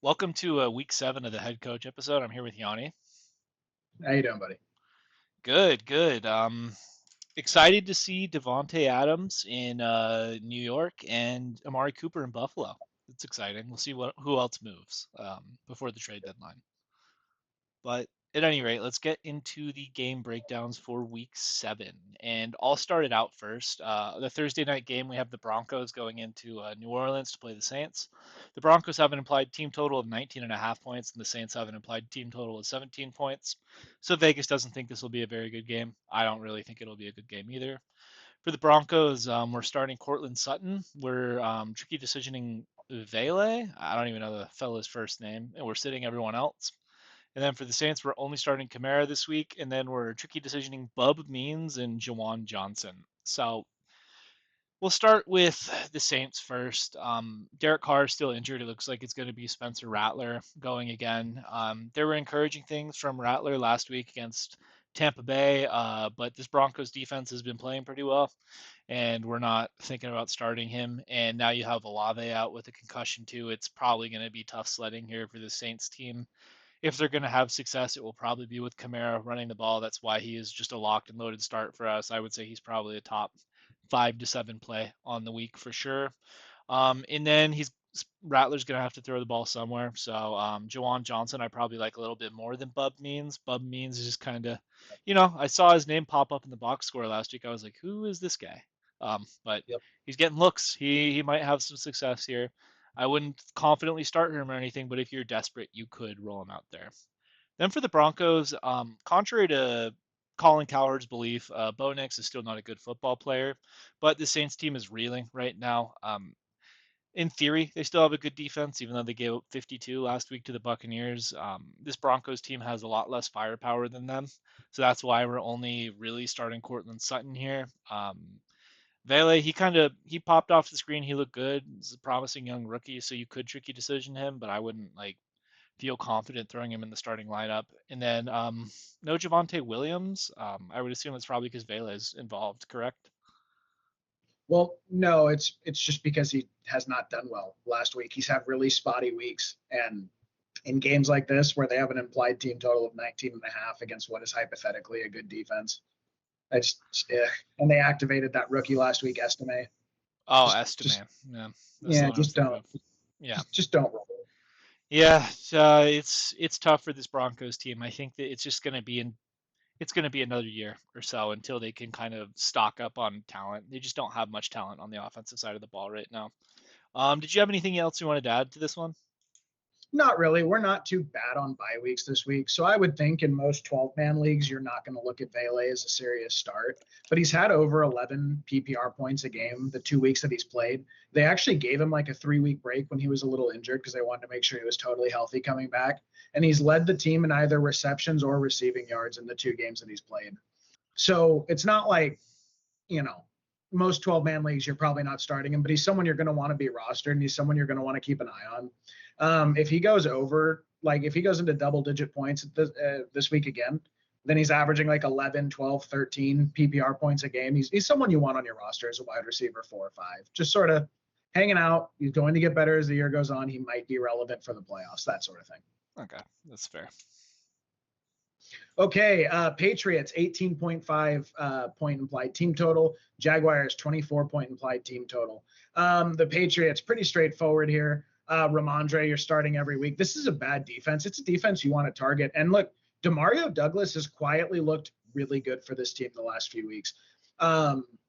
Welcome to week 7 of the head coach episode. I'm here with Yanni. How you doing, buddy? Good, good. Excited to see Devonte Adams in New York and Amari Cooper in Buffalo. It's exciting. We'll see who else moves before the trade deadline. But at any rate, let's get into the game breakdowns for week 7. And I'll start it out first. The Thursday night game, we have the Broncos going into New Orleans to play the Saints. The Broncos have an implied team total of 19.5 points, and the Saints have an implied team total of 17 points. So Vegas doesn't think this will be a very good game. I don't really think it'll be a good game either. For the Broncos, we're starting Cortland Sutton. We're tricky decisioning Vele. I don't even know the fella's first name, and we're sitting everyone else. And then for the Saints, we're only starting Kamara this week, and then we're tricky decisioning Bub Means and Jawan Johnson. So we'll start with the Saints first. Derek Carr is still injured. It looks like it's going to be Spencer Rattler going again. There were encouraging things from Rattler last week against Tampa Bay, but this Broncos defense has been playing pretty well, and we're not thinking about starting him. And now you have Olave out with a concussion too. It's probably going to be tough sledding here for the Saints team. If they're going to have success, it will probably be with Kamara running the ball. That's why he is just a locked and loaded start for us. I would say he's probably a top 5 to 7 play on the week for sure. And then Rattler's going to have to throw the ball somewhere. So Jawan Johnson, I probably like a little bit more than Bub Means. Bub Means is just kind of, I saw his name pop up in the box score last week. I was like, who is this guy? But Yep. he's getting looks. He might have some success here. I wouldn't confidently start him or anything, but if you're desperate, you could roll him out there. Then for the Broncos, contrary to Colin Cowherd's belief, Bo Nix is still not a good football player, but the Saints team is reeling right now. In theory, they still have a good defense, even though they gave up 52 last week to the Buccaneers. This Broncos team has a lot less firepower than them, so that's why we're only really starting Cortland Sutton here. Vele, he popped off the screen. He looked good. He's a promising young rookie, so you could tricky decision him, but I wouldn't feel confident throwing him in the starting lineup. And then no Javonte Williams. I would assume it's probably because Vele is involved, correct? Well, no, it's just because he has not done well last week. He's had really spotty weeks, and in games like this where they have an implied team total of 19 and a half against what is hypothetically a good defense, I just and they activated that rookie last week, Estime. Oh, Just Estime. Yeah, that's the yeah, one I was just thinking don't of. Yeah, just don't roll. yeah. It's tough for this Broncos team. I think that it's going to be another year or so until they can kind of stock up on talent. They just don't have much talent on the offensive side of the ball right now. Did you have anything else you wanted to add to this one? Not really. We're not too bad on bye weeks this week. So I would think in most 12-man leagues, you're not going to look at Vele as a serious start. But he's had over 11 PPR points a game the 2 weeks that he's played. They actually gave him like a 3-week break when he was a little injured because they wanted to make sure he was totally healthy coming back. And he's led the team in either receptions or receiving yards in the 2 games that he's played. So it's not like, you know, most 12-man leagues, you're probably not starting him, but he's someone you're going to want to be rostered, and he's someone you're going to want to keep an eye on. If he goes over, like if he goes into double-digit points this week again, then he's averaging like 11, 12, 13 PPR points a game. He's someone you want on your roster as a wide receiver 4 or 5. Just sort of hanging out. He's going to get better as the year goes on. He might be relevant for the playoffs, that sort of thing. Okay, that's fair. Okay, Patriots 18.5 point implied team total. Jaguars 24 point implied team total. The Patriots pretty straightforward here. Ramondre, you're starting every week. This is a bad defense. It's a defense you want to target. And look, Demario Douglas has quietly looked really good for this team the last few weeks.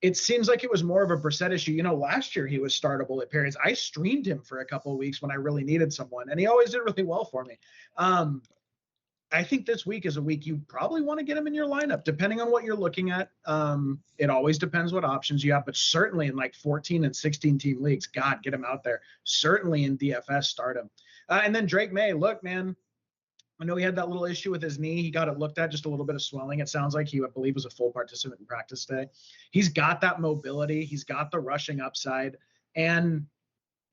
It seems like it was more of a Brissett issue. You know, last year he was startable at periods. I streamed him for a couple of weeks when I really needed someone, and he always did really well for me. I think this week is a week you probably want to get him in your lineup, depending on what you're looking at. It always depends what options you have, but certainly in like 14 and 16 team leagues, God, get him out there. Certainly in DFS, start him. And then Drake May, look, man, I know he had that little issue with his knee. He got it looked at, just a little bit of swelling. It sounds like he, I believe, was a full participant in practice today. He's got that mobility. He's got the rushing upside. And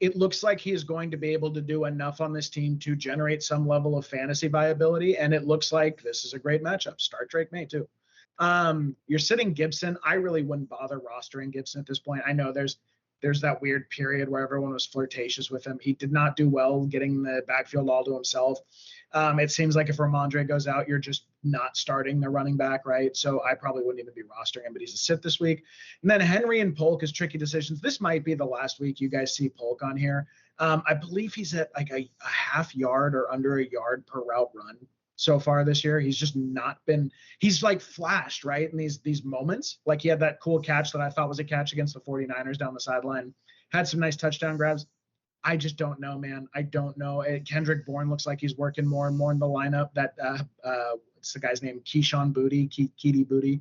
it looks like he is going to be able to do enough on this team to generate some level of fantasy viability. And it looks like this is a great matchup. Start Drake May too. You're sitting Gibson. I really wouldn't bother rostering Gibson at this point. I know there's there's that weird period where everyone was flirtatious with him. He did not do well getting the backfield all to himself. It seems like if Ramondre goes out, you're just not starting the running back, right? So I probably wouldn't even be rostering him, but he's a sit this week. And then Henry and Polk is tricky decisions. This might be the last week you guys see Polk on here. I believe he's at like a half yard or under a yard per route run so far this year. He's just not been, he's like flashed, right? In these moments. Like he had that cool catch that I thought was a catch against the 49ers down the sideline. Had some nice touchdown grabs. I just don't know, man. I don't know. Kendrick Bourne looks like he's working more and more in the lineup. That what's the guy's name? Keyshawn Booty, Keedy Booty.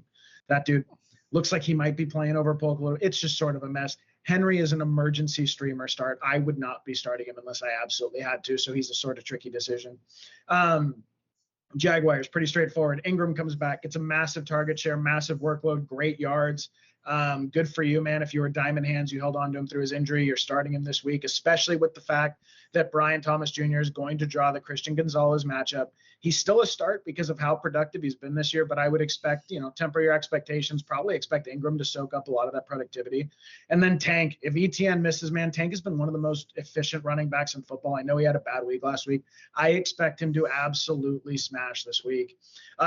That dude looks like he might be playing over Polk a little. It's just sort of a mess. Henry is an emergency streamer start. I would not be starting him unless I absolutely had to. So he's a sort of tricky decision. Jaguars, pretty straightforward. Ingram comes back. It's a massive target share, massive workload, great yards. Good for you, man. If you were diamond hands, you held on to him through his injury. You're starting him this week, especially with the fact that Brian Thomas Jr. is going to draw the Christian Gonzalez matchup. He's still a start because of how productive he's been this year, but I would expect, temper your expectations, probably expect Ingram to soak up a lot of that productivity. And then Tank, if ETN misses, man, Tank has been one of the most efficient running backs in football. I know he had a bad week last week. I expect him to absolutely smash this week.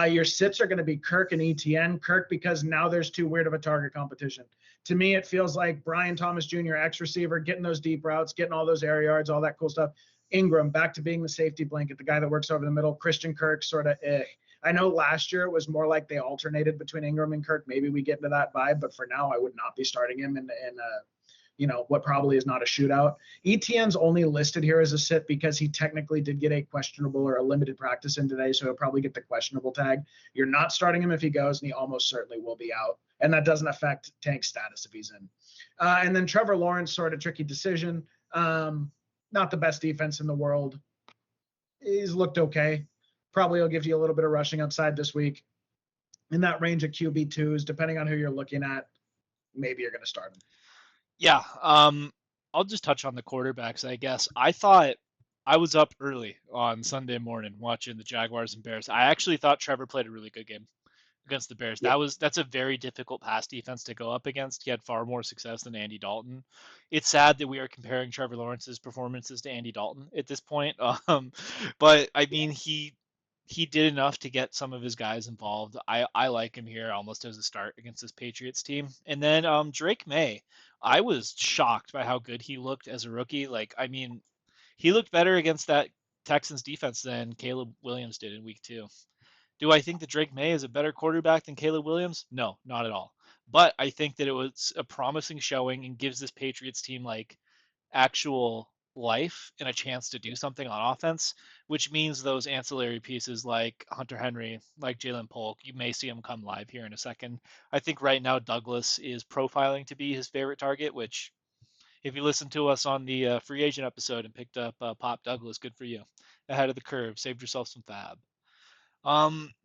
Your sits are going to be Kirk and ETN. Kirk, because now there's too weird of a target competition. To me, it feels like Brian Thomas Jr., X receiver, getting those deep routes, getting all those air yards, all that cool stuff. Ingram back to being the safety blanket, the guy that works over the middle. Christian Kirk sort of I know last year it was more like they alternated between Ingram and Kirk. Maybe we get into that vibe, but for now I would not be starting him in what probably is not a shootout. ETN's only listed here as a sit because he technically did get a questionable or a limited practice in today, so he'll probably get the questionable tag. You're not starting him if he goes, and he almost certainly will be out. And that doesn't affect Tank's status if he's in. And then Trevor Lawrence, sort of tricky decision. Not the best defense in the world. He's looked okay. Probably will give you a little bit of rushing upside this week. In that range of QB2s, depending on who you're looking at, maybe you're going to start him. Yeah. I'll just touch on the quarterbacks, I guess. I thought I was up early on Sunday morning watching the Jaguars and Bears. I actually thought Trevor played a really good game against the Bears. Yeah. That's a very difficult pass defense to go up against. He had far more success than Andy Dalton. It's sad that we are comparing Trevor Lawrence's performances to Andy Dalton at this point. But I mean, he did enough to get some of his guys involved. I like him here almost as a start against this Patriots team. And then Drake May, I was shocked by how good he looked as a rookie. Like, I mean, he looked better against that Texans defense than Caleb Williams did in week 2. Do I think that Drake May is a better quarterback than Caleb Williams? No, not at all. But I think that it was a promising showing and gives this Patriots team like actual life and a chance to do something on offense, which means those ancillary pieces like Hunter Henry, like Jalen Polk, you may see him come live here in a second. I think right now Douglas is profiling to be his favorite target, which if you listened to us on the free agent episode and picked up Pop Douglas, good for you. Ahead of the curve, saved yourself some fab.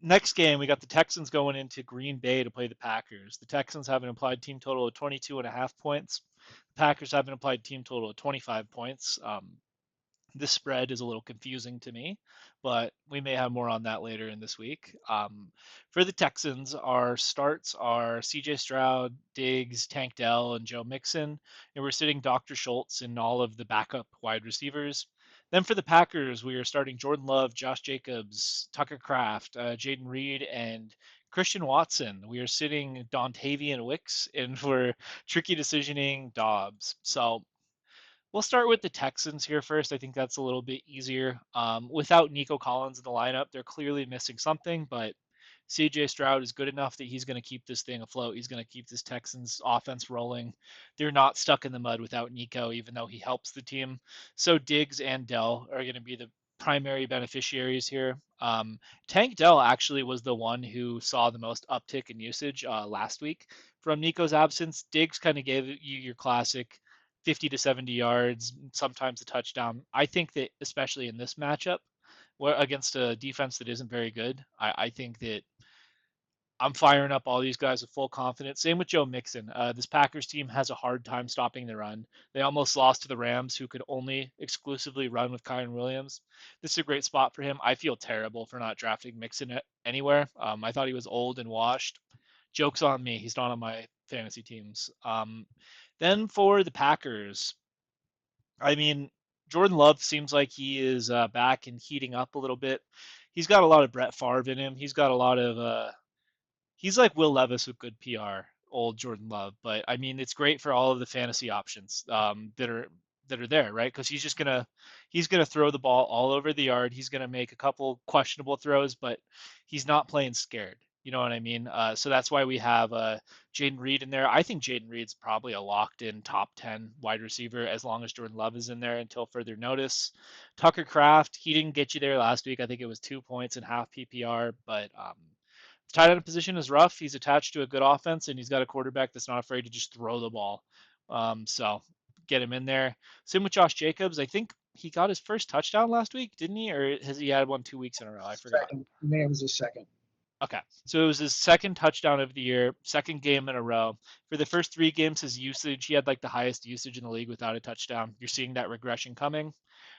Next game, we got the Texans going into Green Bay to play the Packers. The Texans have an implied team total of 22.5 points. The Packers have an implied team total of 25 points. This spread is a little confusing to me, but we may have more on that later in this week. For the Texans, our starts are CJ Stroud, Diggs, Tank Dell, and Joe Mixon, and we're sitting Dr. Schultz and all of the backup wide receivers. Then for the Packers, we are starting Jordan Love, Josh Jacobs, Tucker Kraft, Jaden Reed, and Christian Watson. We are sitting Dontavian Wicks, and for tricky decisioning, Dobbs. So we'll start with the Texans here first. I think that's a little bit easier. Without Nico Collins in the lineup, they're clearly missing something, but CJ Stroud is good enough that he's going to keep this thing afloat. He's going to keep this Texans offense rolling. They're not stuck in the mud without Nico, even though he helps the team. So Diggs and Dell are going to be the primary beneficiaries here. Tank Dell actually was the one who saw the most uptick in usage last week from Nico's absence. Diggs kind of gave you your classic 50 to 70 yards, sometimes a touchdown. I think that especially in this matchup, where against a defense that isn't very good, I think that I'm firing up all these guys with full confidence. Same with Joe Mixon. This Packers team has a hard time stopping the run. They almost lost to the Rams, who could only exclusively run with Kyren Williams. This is a great spot for him. I feel terrible for not drafting Mixon anywhere. I thought he was old and washed. Joke's on me. He's not on my fantasy teams. Then for the Packers, I mean, Jordan Love seems like he is back and heating up a little bit. He's got a lot of Brett Favre in him. He's got a lot of he's like Will Levis with good PR, old Jordan Love. But I mean, it's great for all of the fantasy options that are there, right? Because he's gonna throw the ball all over the yard. He's gonna make a couple questionable throws, but he's not playing scared. You know what I mean? So that's why we have Jaden Reed in there. I think Jaden Reed's probably a locked-in top 10 wide receiver as long as Jordan Love is in there until further notice. Tucker Kraft, he didn't get you there last week. I think it was 2 points and half PPR, but tight end position is rough. He's attached to a good offense, and he's got a quarterback that's not afraid to just throw the ball. So get him in there. Same with Josh Jacobs. I think he got his first touchdown last week, didn't he? Or has he had one 2 weeks in a row? I forgot. Second, maybe it was his second. Okay. So it was his second touchdown of the year, second game in a row. For the first 3 games, his usage, he had like the highest usage in the league without a touchdown. You're seeing that regression coming.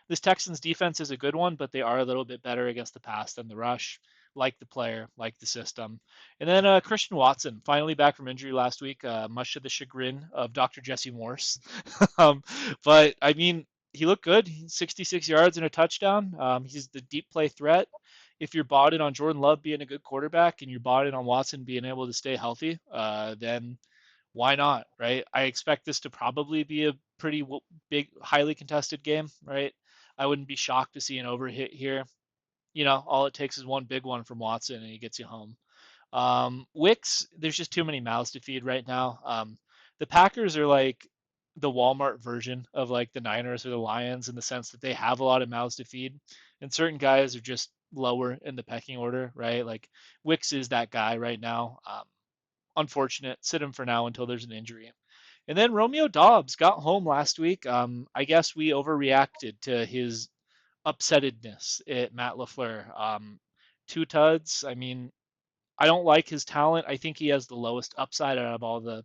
This Texans defense is a good one, but they are a little bit better against the pass than the rush. Like the player, like the system. And then Christian Watson, finally back from injury last week, much to the chagrin of Dr. Jesse Morse. But I mean, he looked good. 66 yards and a touchdown. He's the deep play threat. If you're bought in on Jordan Love being a good quarterback and you're bought in on Watson being able to stay healthy, then why not, right? I expect this to probably be a pretty big, highly contested game, right? I wouldn't be shocked to see an overhit here. All it takes is one big one from Watson and he gets you home. Wicks, there's just too many mouths to feed right now. The Packers are like the Walmart version of like the Niners or the Lions in the sense that they have a lot of mouths to feed, and certain guys are just lower in the pecking order, right? Like Wicks is that guy right now. Unfortunate. Sit him for now until there's an injury. And then Romeo Dobbs got home last week. I guess we overreacted to his upsettedness at Matt LaFleur. 2 tuds. I mean, I don't like his talent. I think he has the lowest upside out of all the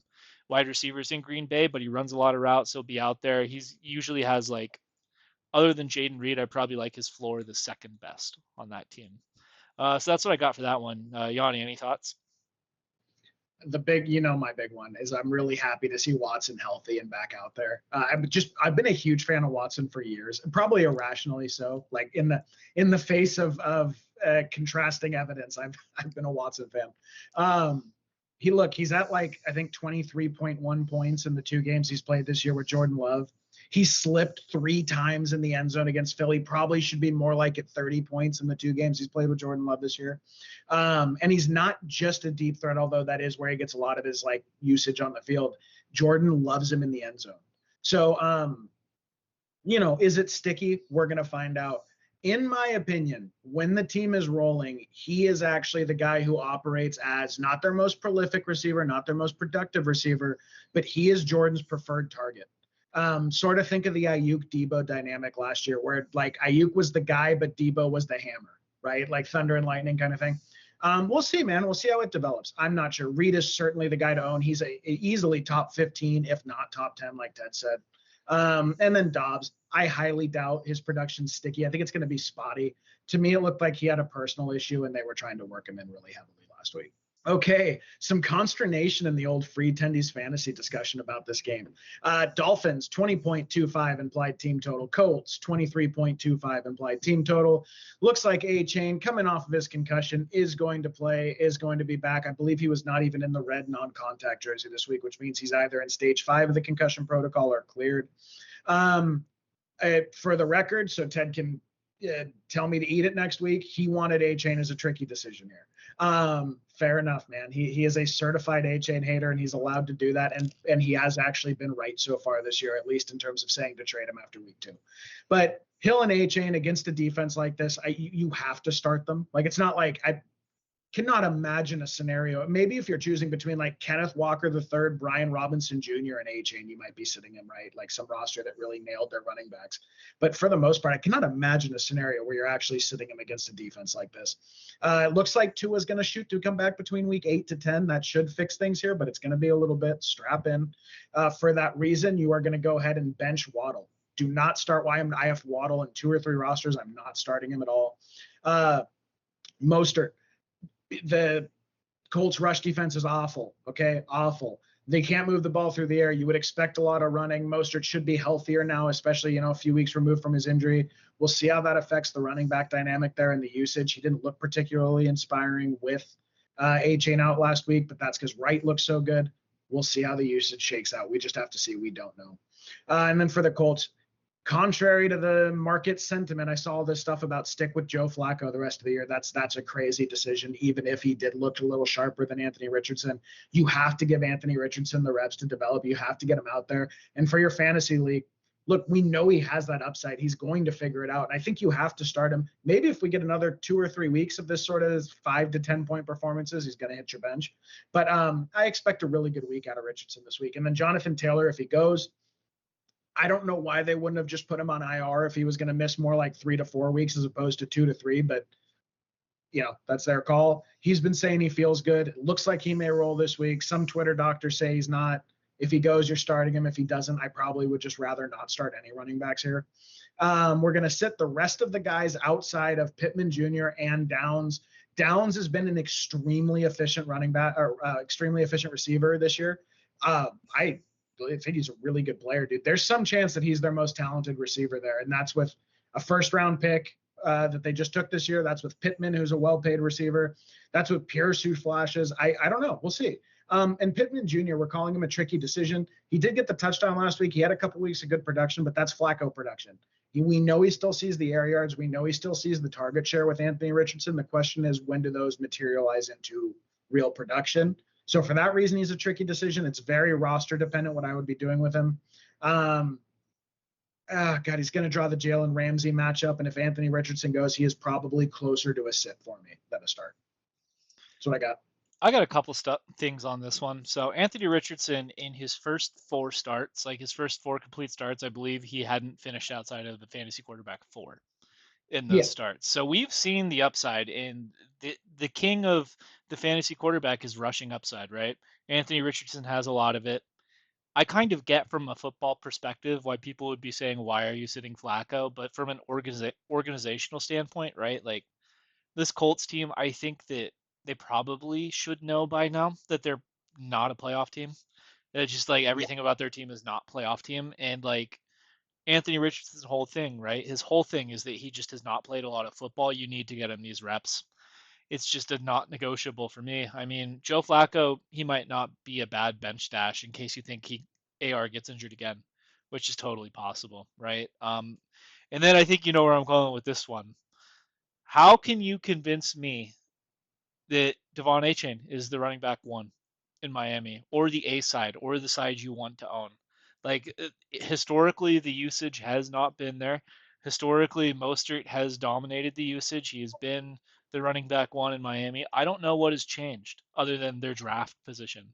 wide receivers in Green Bay, but he runs a lot of routes. So he'll be out there. He's usually has like, other than Jaden Reed, I probably like his floor the second best on that team. So that's what I got for that one. Yanni, any thoughts? The big, my big one is I'm really happy to see Watson healthy and back out there. I've been a huge fan of Watson for years, and probably irrationally so. Like in the face of contrasting evidence, I've been a Watson fan. He's at like I think 23.1 points in the 2 games he's played this year with Jordan Love. He slipped 3 times in the end zone against Philly. Probably should be more like at 30 points in the 2 games he's played with Jordan Love this year. And he's not just a deep threat, although that is where he gets a lot of his like usage on the field. Jordan loves him in the end zone. So, is it sticky? We're going to find out. In my opinion, when the team is rolling, he is actually the guy who operates as not their most prolific receiver, not their most productive receiver, but he is Jordan's preferred target. Sort of think of the Ayuk Debo dynamic last year, where like Ayuk was the guy, but Debo was the hammer, right? Like thunder and lightning kind of thing. We'll see, man. We'll see how it develops. I'm not sure. Reed is certainly the guy to own. He's a easily top 15, if not top 10, like Ted said. And then Dobbs, I highly doubt his production's sticky. I think it's going to be spotty. To me, it looked like he had a personal issue and they were trying to work him in really heavily last week. Okay, some consternation in the old free Tendies fantasy discussion about this game. Dolphins, 20.25 implied team total. Colts, 23.25 implied team total. Looks like A-Chain, coming off of his concussion, is going to play, is going to be back. I believe he was not even in the red non-contact jersey this week, which means he's either in stage 5 of the concussion protocol or cleared. For the record, so Ted can tell me to eat it next week, he wanted A-Chain as a tricky decision here. Fair enough, man. He is a certified A-Chain hater, and he's allowed to do that. And he has actually been right so far this year, at least in terms of saying to trade him after week 2. But Hill and A-Chain against a defense like this, you have to start them. Like, it's not like I cannot imagine a scenario. Maybe if you're choosing between like Kenneth Walker III, Brian Robinson Jr., and A-Chain, you might be sitting him, right? Like some roster that really nailed their running backs. But for the most part, I cannot imagine a scenario where you're actually sitting him against a defense like this. It looks like Tua's going to shoot to come back between week 8 to 10. That should fix things here, but it's going to be a little bit strap in. For that reason, you are going to go ahead and bench Waddle. Do not start I have Waddle in 2 or 3 rosters. I'm not starting him at all. Mostert. The Colts rush defense is awful. Okay. Awful. They can't move the ball through the air. You would expect a lot of running. Mostert should be healthier now, especially, a few weeks removed from his injury. We'll see how that affects the running back dynamic there and the usage. He didn't look particularly inspiring with A-Chain out last week, but that's because Wright looks so good. We'll see how the usage shakes out. We just have to see. We don't know. And then for the Colts, contrary to the market sentiment, I saw this stuff about stick with Joe Flacco the rest of the year. That's a crazy decision, even if he did look a little sharper than Anthony Richardson. You have to give Anthony Richardson the reps to develop. You have to get him out there. And for your fantasy league, look, we know he has that upside. He's going to figure it out. And I think you have to start him. Maybe if we get another 2 or 3 weeks of this sort of 5 to 10 point performances, he's going to hit your bench. But I expect a really good week out of Richardson this week. And then Jonathan Taylor, if he goes, I don't know why they wouldn't have just put him on IR if he was going to miss more like 3 to 4 weeks as opposed to 2 to 3. But, that's their call. He's been saying he feels good. It looks like he may roll this week. Some Twitter doctors say he's not. If he goes, you're starting him. If he doesn't, I probably would just rather not start any running backs here. We're going to sit the rest of the guys outside of Pittman Jr. and Downs. Downs has been an extremely efficient running back or extremely efficient receiver this year. I think he's a really good player, dude. There's some chance that he's their most talented receiver there, and that's with a first-round pick that they just took this year. That's with Pittman, who's a well-paid receiver. That's with Pierce, who flashes. I don't know. We'll see. And Pittman Jr., we're calling him a tricky decision. He did get the touchdown last week. He had a couple weeks of good production, but that's Flacco production. We know he still sees the air yards. We know he still sees the target share with Anthony Richardson. The question is, when do those materialize into real production? So for that reason, he's a tricky decision. It's very roster dependent what I would be doing with him. God, he's going to draw the Jalen Ramsey matchup. And if Anthony Richardson goes, he is probably closer to a sit for me than a start. That's what I got. I got a couple things on this one. So Anthony Richardson, in his first 4 starts, like his first 4 complete starts, I believe he hadn't finished outside of the fantasy quarterback 4 in those starts. So we've seen the upside, and the king of the fantasy quarterback is rushing upside, right? Anthony Richardson has a lot of it. I kind of get from a football perspective why people would be saying, why are you sitting Flacco? But from an organizational standpoint, right? Like this Colts team, I think that they probably should know by now that they're not a playoff team. It's just like everything about their team is not playoff team. And like Anthony Richardson's whole thing, right? His whole thing is that he just has not played a lot of football. You need to get him these reps. It's just a not negotiable for me. I mean, Joe Flacco, he might not be a bad bench stash in case you think AR gets injured again, which is totally possible, right? And then I think you know where I'm going with this one. How can you convince me that Devon Achane is the running back 1 in Miami, or the A side, or the side you want to own? Like historically, the usage has not been there. Historically, Mostert has dominated the usage. He's been the running back 1 in Miami. I don't know what has changed other than their draft position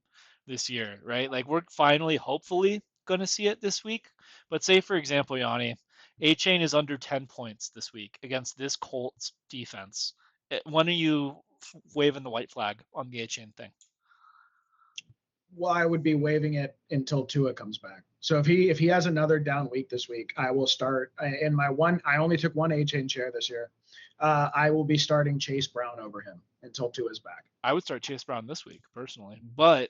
this year, right? Like we're finally, hopefully, going to see it this week. But say, for example, Yanni, Achane is under 10 points this week against this Colts defense. When are you waving the white flag on the Achane thing? Well, I would be waving it until Tua comes back. So if he has another down week this week, I will start in my one. I only took one Achane share this year. I will be starting Chase Brown over him until Tua's back. I would start Chase Brown this week personally, but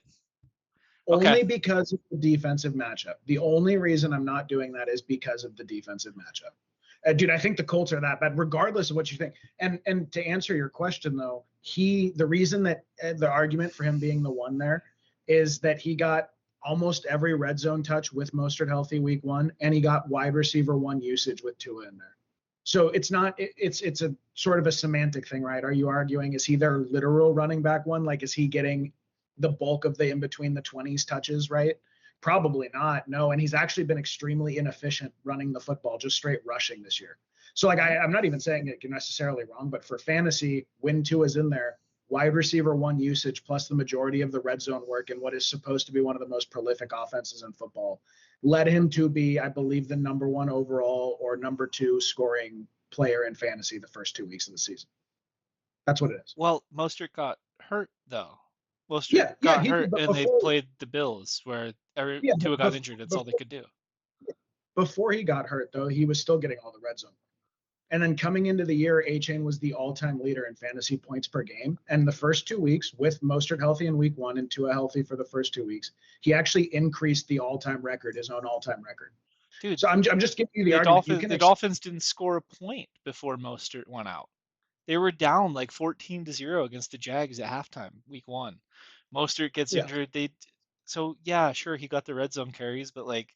only because of the defensive matchup. The only reason I'm not doing that is because of the defensive matchup. Dude, I think the Colts are that bad, regardless of what you think. And to answer your question, though, the reason that the argument for him being the 1 there is that he got almost every red zone touch with Mostert healthy week 1, and he got wide receiver 1 usage with Tua in there. So it's a sort of a semantic thing, right? Are you arguing, is he their literal running back 1? Like, is he getting the bulk of the in between the 20s touches, right? Probably not. No. And he's actually been extremely inefficient running the football, just straight rushing this year. So like, I'm not even saying it necessarily wrong, but for fantasy, when Tua's in there, wide receiver 1 usage plus the majority of the red zone work in what is supposed to be one of the most prolific offenses in football led him to be, I believe, the number 1 overall or number 2 scoring player in fantasy the first 2 weeks of the season. That's what it is. Well, Mostert got hurt though. Mostert got hurt, and they played the Bills, where Tua got injured. That's all they could do. Before he got hurt, though, he was still getting all the red zone. And then coming into the year, A-Chain was the all-time leader in fantasy points per game. And the first 2 weeks, with Mostert healthy in week 1 and Tua healthy for the first 2 weeks, he actually increased the all-time record, his own all-time record. Dude, So I'm just giving you the the argument. Dolphins didn't score a point before Mostert went out. They were down like 14-0 against the Jags at halftime, week 1. Mostert gets Yeah, injured. So yeah, sure, he got the red zone carries, but like,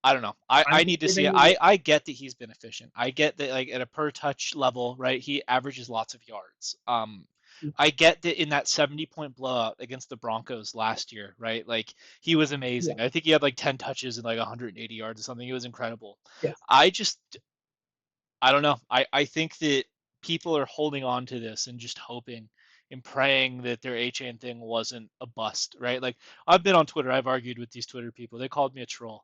I don't know. I I'm need just to see giving it. you the I get that he's been efficient. I get that, like, at a per touch level, right? He averages lots of yards. I get that in that 70-point blowout against the Broncos last year, right? Like, he was yeah, amazing. I think he had like 10 touches and like 180 yards or something. It was incredible. yeah. I just I don't know. I think that people are holding on to this and just hoping and praying that their A-Chain thing wasn't a bust, right? Like, I've been on Twitter. I've argued with these Twitter people. They called me a troll.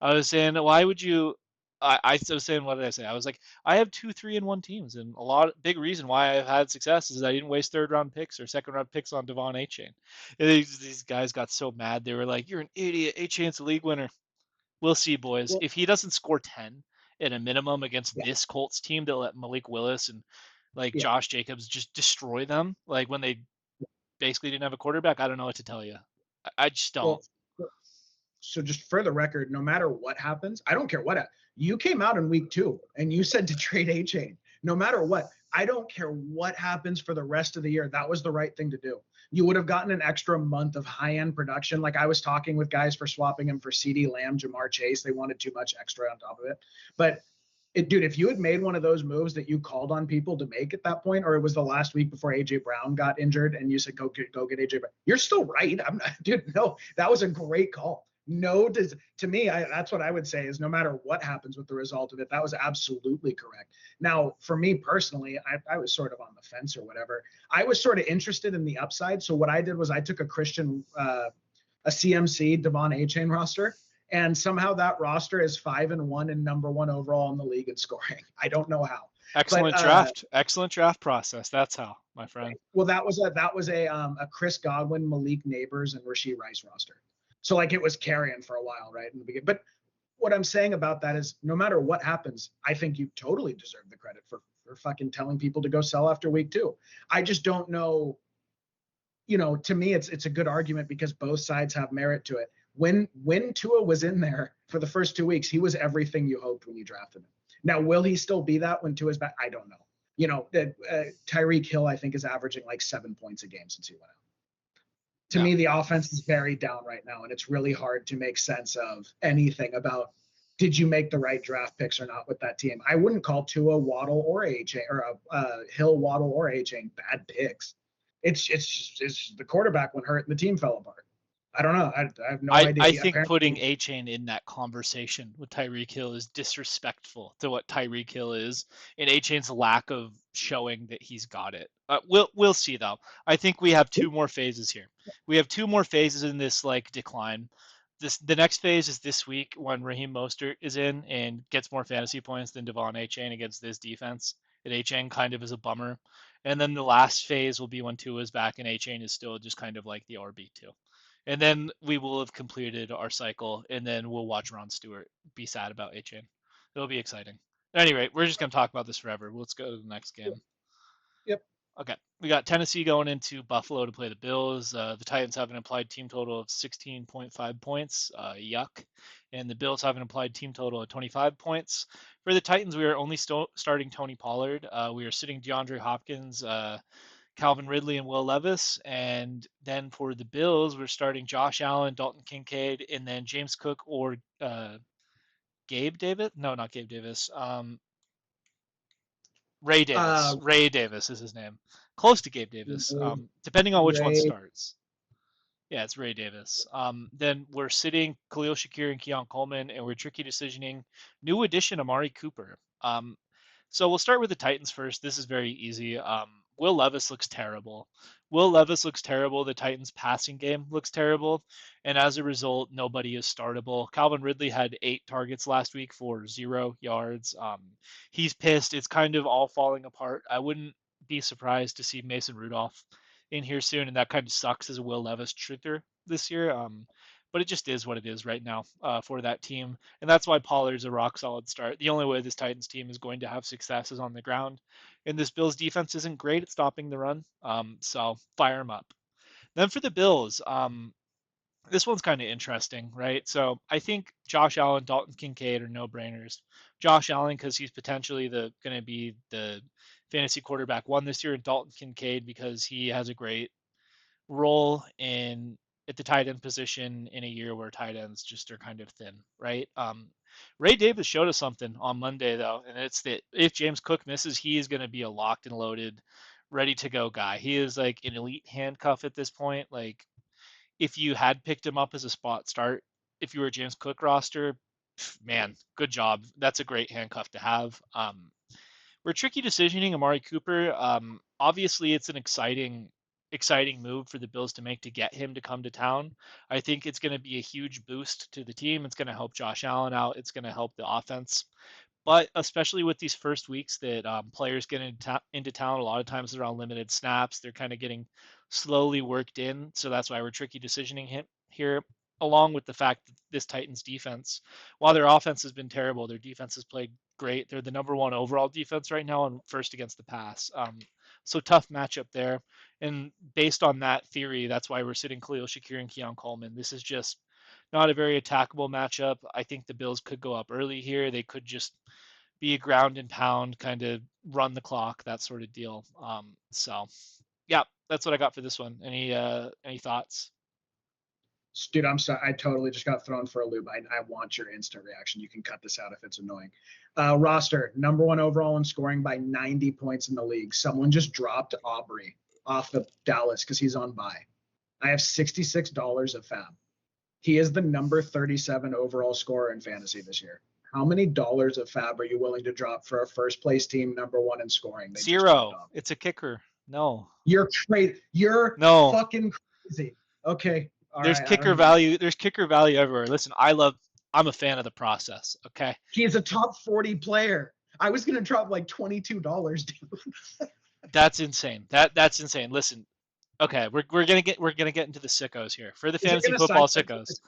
I was saying, why would you? I was saying, what did I say? I was like, I have 2, 3-1 teams, and big reason why I've had success is I didn't waste third round picks or second round picks on Devon A-Chain. And these guys got so mad. They were like, "You're an idiot. A-Chain's a league winner." We'll see, boys. Well, If he doesn't score 10 at a minimum against yeah, this Colts team that let Malik Willis and like yeah. Josh Jacobs just destroy them, like when they basically didn't have a quarterback, I don't know what to tell you. I just don't. Well, so just for the record, no matter what happens, I don't care what you came out in week 2 and you said to trade A-Chain. No matter what, I don't care what happens for the rest of the year. That was the right thing to do. You would have gotten an extra month of high-end production. Like, I was talking with guys for swapping him for CeeDee Lamb, Jamar Chase. They wanted too much extra on top of it. But dude, if you had made one of those moves that you called on people to make at that point, or it was the last week before AJ Brown got injured and you said, go get AJ Brown, you're still right. I'm not, dude, no, that was a great call. No, to me, that's what I would say is no matter what happens with the result of it, that was absolutely correct. Now, for me personally, I was sort of on the fence or whatever. I was sort of interested in the upside. So what I did was I took a a CMC Devon A-Chain roster, and somehow that roster is 5-1 and number 1 overall in the league in scoring. I don't know how, but Excellent draft process. That's how, my friend. well, that was a Chris Godwin, Malik Neighbors, and Rashee Rice roster. So like it was carrying for a while, right in the beginning. But what I'm saying about that is, no matter what happens, I think you totally deserve the credit for fucking telling people to go sell after week 2. I just don't know. To me, it's a good argument because both sides have merit to it. When Tua was in there for the first 2 weeks, he was everything you hoped when you drafted him. Now, will he still be that when Tua's back? I don't know. Tyreek Hill, I think, is averaging like 7 points a game since he went out. To me, the offense is very down right now, and it's really hard to make sense of anything about did you make the right draft picks or not with that team. I wouldn't call Tua, Waddle, or A-Chain, or Hill, Waddle, or A-Chain bad picks. It's the quarterback went hurt and the team fell apart. I don't know. I have no idea. I think putting A-Chain in that conversation with Tyreek Hill is disrespectful to what Tyreek Hill is and A-Chain's lack of showing that he's got it. We'll see though. I think we have 2 more phases here. We have 2 more phases in this like decline. The next phase is this week when Raheem Mostert is in and gets more fantasy points than Devon A-Chain against this defense. And A-Chain kind of is a bummer. And then the last phase will be when Tua is back and A-Chain is still just kind of like the RB2. And then we will have completed our cycle, and then we'll watch Ron Stewart be sad about A-Chain. It'll be exciting. At any rate, we're just going to talk about this forever. Let's go to the next game. Yep. Okay. We got Tennessee going into Buffalo to play the Bills. The Titans have an implied team total of 16.5 points. Yuck. And the Bills have an implied team total of 25 points. For the Titans, we are only starting Tony Pollard. We are sitting DeAndre Hopkins, Calvin Ridley, and Will Levis. And then for the Bills, we're starting Josh Allen, Dalton Kincaid, and then James Cook or Gabe Davis. No, not Gabe Davis. Ray Davis. Ray Davis is his name. Close to Gabe Davis, depending on which one starts. Yeah, it's Ray Davis. Then we're sitting Khalil Shakir and Keon Coleman, and we're tricky decisioning new addition Amari Cooper. So we'll start with the Titans first. This is very easy. Will Levis looks terrible. The Titans' passing game looks terrible. And as a result, nobody is startable. Calvin Ridley had 8 targets last week for 0 yards. He's pissed. It's kind of all falling apart. I wouldn't be surprised to see Mason Rudolph in here soon, and that kind of sucks as a Will Levis truther this year. but it just is what it is right now for that team. And that's why Pollard's a rock solid start. The only way this Titans team is going to have success is on the ground. And this Bills defense isn't great at stopping the run. So fire them up. Then for the Bills, this one's kind of interesting, right? So I think Josh Allen, Dalton Kincaid are no brainers. Josh Allen, because he's potentially going to be the fantasy quarterback one this year, and Dalton Kincaid because he has a great role in at the tight end position in a year where tight ends just are kind of thin, right? Ray Davis showed us something on Monday though, and it's that if James Cook misses, he is going to be a locked and loaded, ready to go guy. He is like an elite handcuff at this point. Like if you had picked him up as a spot start, if you were a James Cook roster, man, good job. That's a great handcuff to have. We're tricky decisioning Amari Cooper. Obviously, it's an exciting move for the Bills to make to get him to come to town. I think it's going to be a huge boost to the team. It's going to help Josh Allen out. It's going to help the offense. But especially with these first weeks that players get into town, a lot of times they're on limited snaps. They're kind of getting slowly worked in. So that's why we're tricky decisioning him here, along with the fact that this Titans defense, while their offense has been terrible, their defense has played great. They're the number one overall defense right now and first against the pass. So tough matchup there. And based on that theory, that's why we're sitting Khalil Shakir and Keon Coleman. This is just not a very attackable matchup. I think the Bills could go up early here. They could just be a ground and pound, kind of run the clock, that sort of deal. So yeah, that's what I got for this one. Any thoughts? Dude, I'm sorry. I totally just got thrown for a loop. I want your instant reaction. You can cut this out if it's annoying. Roster, number one overall in scoring by 90 points in the league. Someone just dropped Aubrey off of Dallas because he's on bye. I have $66 of Fab. He is the number 37 overall scorer in fantasy this year. How many dollars of Fab are you willing to drop for a first place team number one in scoring? Zero. It's a kicker. No. You're crazy. You're no. fucking crazy. Okay. There's kicker value. There's kicker value everywhere. Listen, I'm a fan of the process. Okay. He is a top 40 player. I was gonna drop like $22, dude. That's insane. That's insane. Listen, okay, we're gonna get into the sickos here for the fantasy football sickos.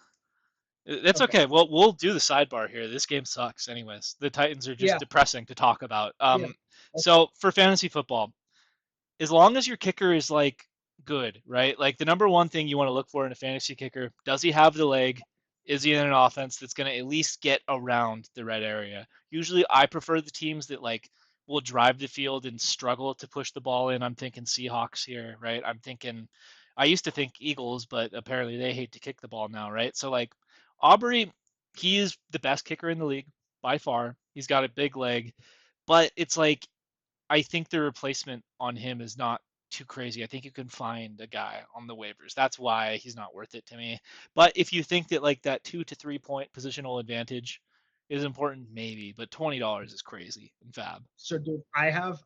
That's okay. Well, we'll do the sidebar here. This game sucks, anyways. The Titans are just depressing to talk about. So for fantasy football, as long as your kicker is like good, right? Like the number one thing you want to look for in a fantasy kicker, does he have the leg? Is he in an offense that's going to at least get around the red area? Usually I prefer the teams that like will drive the field and struggle to push the ball in. I'm thinking Seahawks here, right? I used to think Eagles, but apparently they hate to kick the ball now, right? So like Aubrey, he is the best kicker in the league by far. He's got a big leg, but it's like I think the replacement on him is not too crazy. I think you can find a guy on the waivers. That's why he's not worth it to me. But if you think that like that 2 to 3 point positional advantage is important, maybe. But $20 is crazy in Fab. So, dude, I have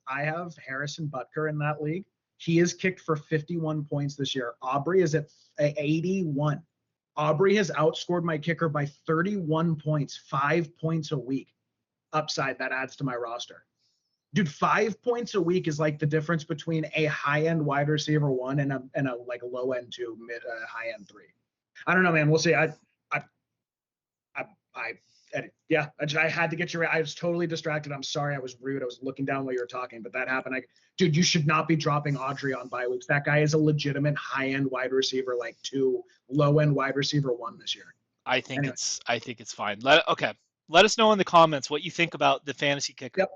Harrison Butker in that league. He is kicked for 51 points this year. Aubrey is at 81. Aubrey has outscored my kicker by 31 points, 5 points a week. Upside that adds to my roster. Dude, 5 points a week is like the difference between a high-end wide receiver one and a like low-end two, high-end three. I don't know, man. We'll see. I had to get I was totally distracted. I'm sorry. I was rude. I was looking down while you were talking, but that happened. Dude, you should not be dropping Audrey on bye weeks. That guy is a legitimate high-end wide receiver, like 2, low-end wide receiver 1 this year. I think it's fine. Let us know in the comments what you think about the fantasy kicker.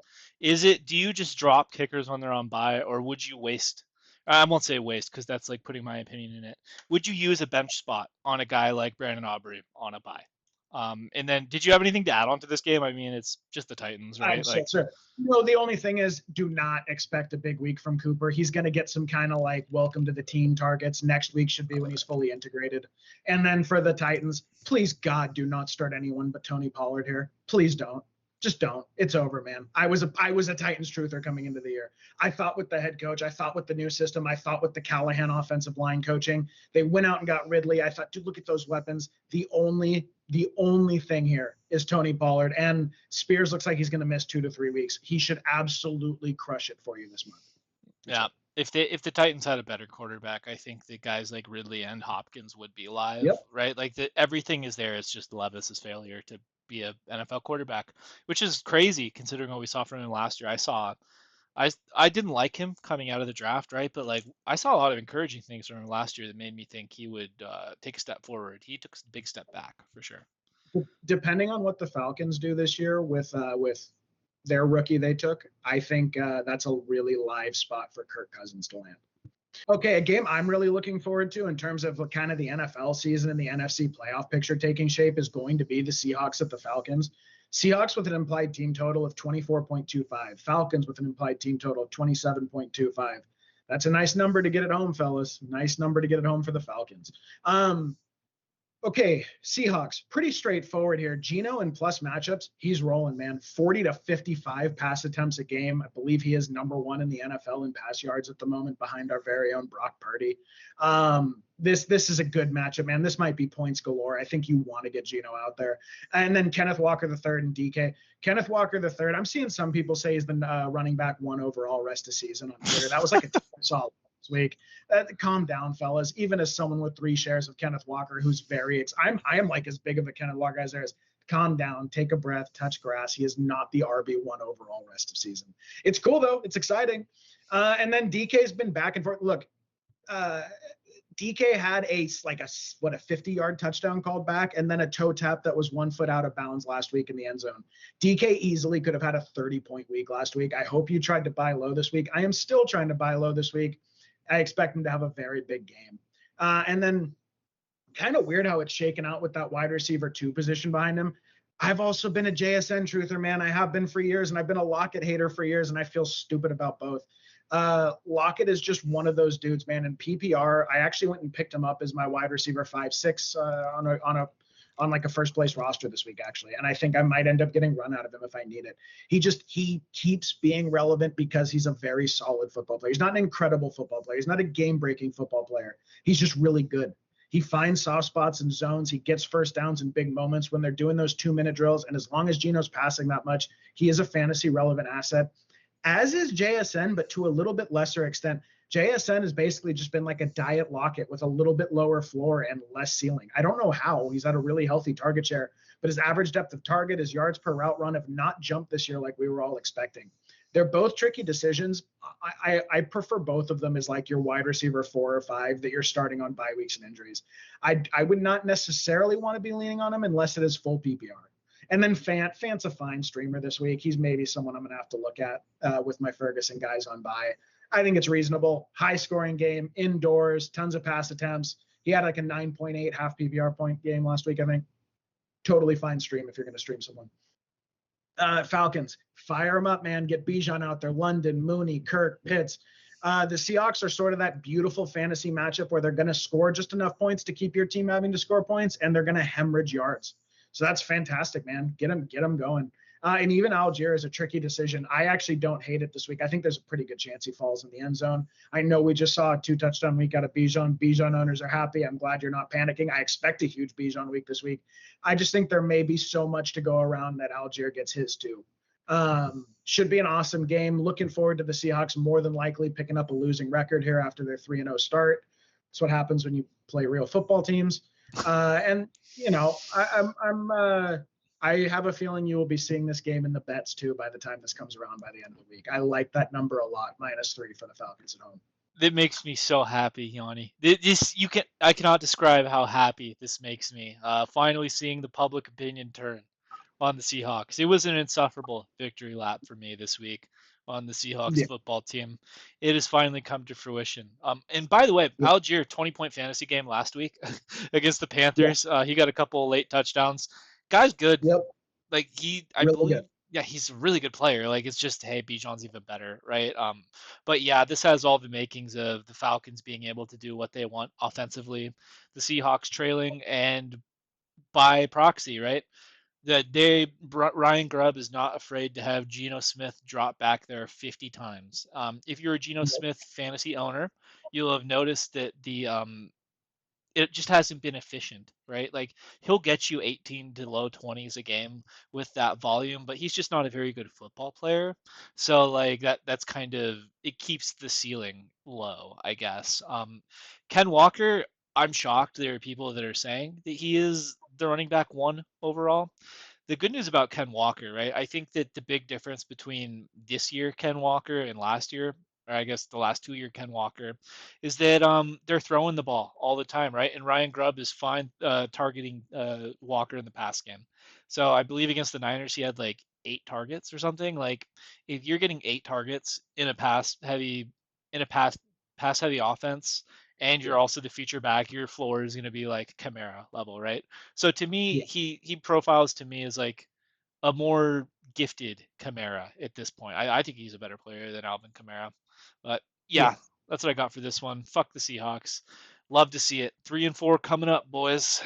Yep. Do you just drop kickers when they're on bye, or would you waste? I won't say waste because that's like putting my opinion in it. Would you use a bench spot on a guy like Brandon Aubrey on a bye? And then, did you have anything to add on to this game? I mean, it's just the Titans, right? Sure. No, the only thing is, do not expect a big week from Cooper. He's going to get some kind of like welcome to the team targets. Next week should be when he's fully integrated. And then for the Titans, please, God, do not start anyone but Tony Pollard here. Please don't. Just don't. It's over, man. I was a Titans truther coming into the year. I thought with the head coach, I thought with the new system, I thought with the Callahan offensive line coaching, they went out and got Ridley. I thought, dude, look at those weapons. The only thing here is Tony Pollard, and Spears looks like he's going to miss 2 to 3 weeks. He should absolutely crush it for you this month. Yeah. If the Titans had a better quarterback, I think the guys like Ridley and Hopkins would be live, Yep. right? Like everything is there. It's just Levis's failure to be a NFL quarterback, which is crazy considering what we saw from him last year. I didn't like him coming out of the draft, right? But like I saw a lot of encouraging things from him last year that made me think he would take a step forward. He took a big step back for sure. Depending on what the Falcons do this year with their rookie they took, I think that's a really live spot for Kirk Cousins to land. Okay, a game I'm really looking forward to in terms of kind of the NFL season and the NFC playoff picture taking shape is going to be the Seahawks at the Falcons. Seahawks with an implied team total of 24.25, Falcons with an implied team total of 27.25. That's a nice number to get at home, fellas. Nice number to get at home for the Falcons. Okay, Seahawks, pretty straightforward here. Geno in plus matchups, he's rolling, man. 40 to 55 pass attempts a game. I believe he is number one in the NFL in pass yards at the moment, behind our very own Brock Purdy. This is a good matchup, man. This might be points galore. I think you want to get Geno out there. And then Kenneth Walker III and DK. Kenneth Walker III, I'm seeing some people say he's the running back 1 overall rest of season on Twitter. That was like a solid week. Calm down, fellas. Even as someone with 3 shares of Kenneth Walker, who's I am like as big of a Kenneth Walker as there is. Calm down, take a breath, touch grass. He is not the RB1 overall rest of season. It's cool though. It's exciting. And then DK's been back and forth. Look, DK had a 50-yard touchdown called back, and then a toe tap that was 1 foot out of bounds last week in the end zone. DK easily could have had a 30-point week last week. I hope you tried to buy low this week. I am still trying to buy low this week. I expect him to have a very big game. And then kind of weird how it's shaken out with that wide receiver 2 position behind him. I've also been a JSN truther, man. I have been for years, and I've been a Lockett hater for years, and I feel stupid about both. Lockett is just one of those dudes, man. In PPR, I actually went and picked him up as my wide receiver 5-6 on like a first place roster this week, actually. And I think I might end up getting run out of him if I need it. He keeps being relevant because he's a very solid football player. He's not an incredible football player. He's not a game-breaking football player. He's just really good. He finds soft spots and zones. He gets first downs in big moments when they're doing those 2-minute drills. And as long as Geno's passing that much, he is a fantasy relevant asset, as is JSN, but to a little bit lesser extent. JSN has basically just been like a diet Lockett with a little bit lower floor and less ceiling. I don't know how. He's had a really healthy target share, but his average depth of target, his yards per route run have not jumped this year like we were all expecting. They're both tricky decisions. I prefer both of them as like your wide receiver 4 or 5 that you're starting on bye weeks and injuries. I would not necessarily want to be leaning on him unless it is full PPR. And then Fant's a fine streamer this week. He's maybe someone I'm going to have to look at with my Ferguson guys on bye. I think it's reasonable. High scoring game, indoors, tons of pass attempts. He had like a 9.8 half PPR point game last week, I think. Totally fine stream if you're going to stream someone. Falcons, fire them up, man. Get Bijan out there. London, Mooney, Kirk, Pitts. The Seahawks are sort of that beautiful fantasy matchup where they're going to score just enough points to keep your team having to score points, and they're going to hemorrhage yards. So that's fantastic, man. Get them going. And even Algier is a tricky decision. I actually don't hate it this week. I think there's a pretty good chance he falls in the end zone. I know we just saw a 2-touchdown week out of Bijan. Bijan owners are happy. I'm glad you're not panicking. I expect a huge Bijan week this week. I just think there may be so much to go around that Algier gets his too. Should be an awesome game. Looking forward to the Seahawks more than likely picking up a losing record here after their 3-0 start. That's what happens when you play real football teams. And you know, I have a feeling you will be seeing this game in the bets too by the time this comes around by the end of the week. I like that number a lot, -3 for the Falcons at home. That makes me so happy, Yanni. I cannot describe how happy this makes me. Finally seeing the public opinion turn on the Seahawks. It was an insufferable victory lap for me this week on the Seahawks football team. It has finally come to fruition. And by the way, Algier 20-point fantasy game last week against the Panthers. He got a couple late touchdowns. Guy's good. Yep. Like he's a really good player. Like it's just, hey, Bijan's even better, right? But yeah, this has all the makings of the Falcons being able to do what they want offensively, the Seahawks trailing, and by proxy, right? Ryan Grubb is not afraid to have Geno Smith drop back there 50 times. If you're a Geno Smith fantasy owner, you'll have noticed that it just hasn't been efficient, right? Like he'll get you 18 to low 20s a game with that volume, but he's just not a very good football player. So like that's kind of it keeps the ceiling low, I guess. Ken Walker, I'm shocked there are people that are saying that he is the running back one overall. The good news about Ken Walker, right? I think that the big difference between this year Ken Walker and last year, or I guess the last 2 year Ken Walker, is that they're throwing the ball all the time, right? And Ryan Grubb is fine targeting Walker in the pass game. So I believe against the Niners he had like 8 targets or something. Like if you're getting 8 targets in a pass heavy offense, and you're Yeah. also the feature back, your floor is going to be like Camara level, right? So to me, Yeah. he profiles to me as like a more gifted Camara at this point. I think he's a better player than Alvin Kamara. But Yeah. yeah, that's what I got for this one. Fuck the Seahawks. Love to see it. 3-4 coming up, boys.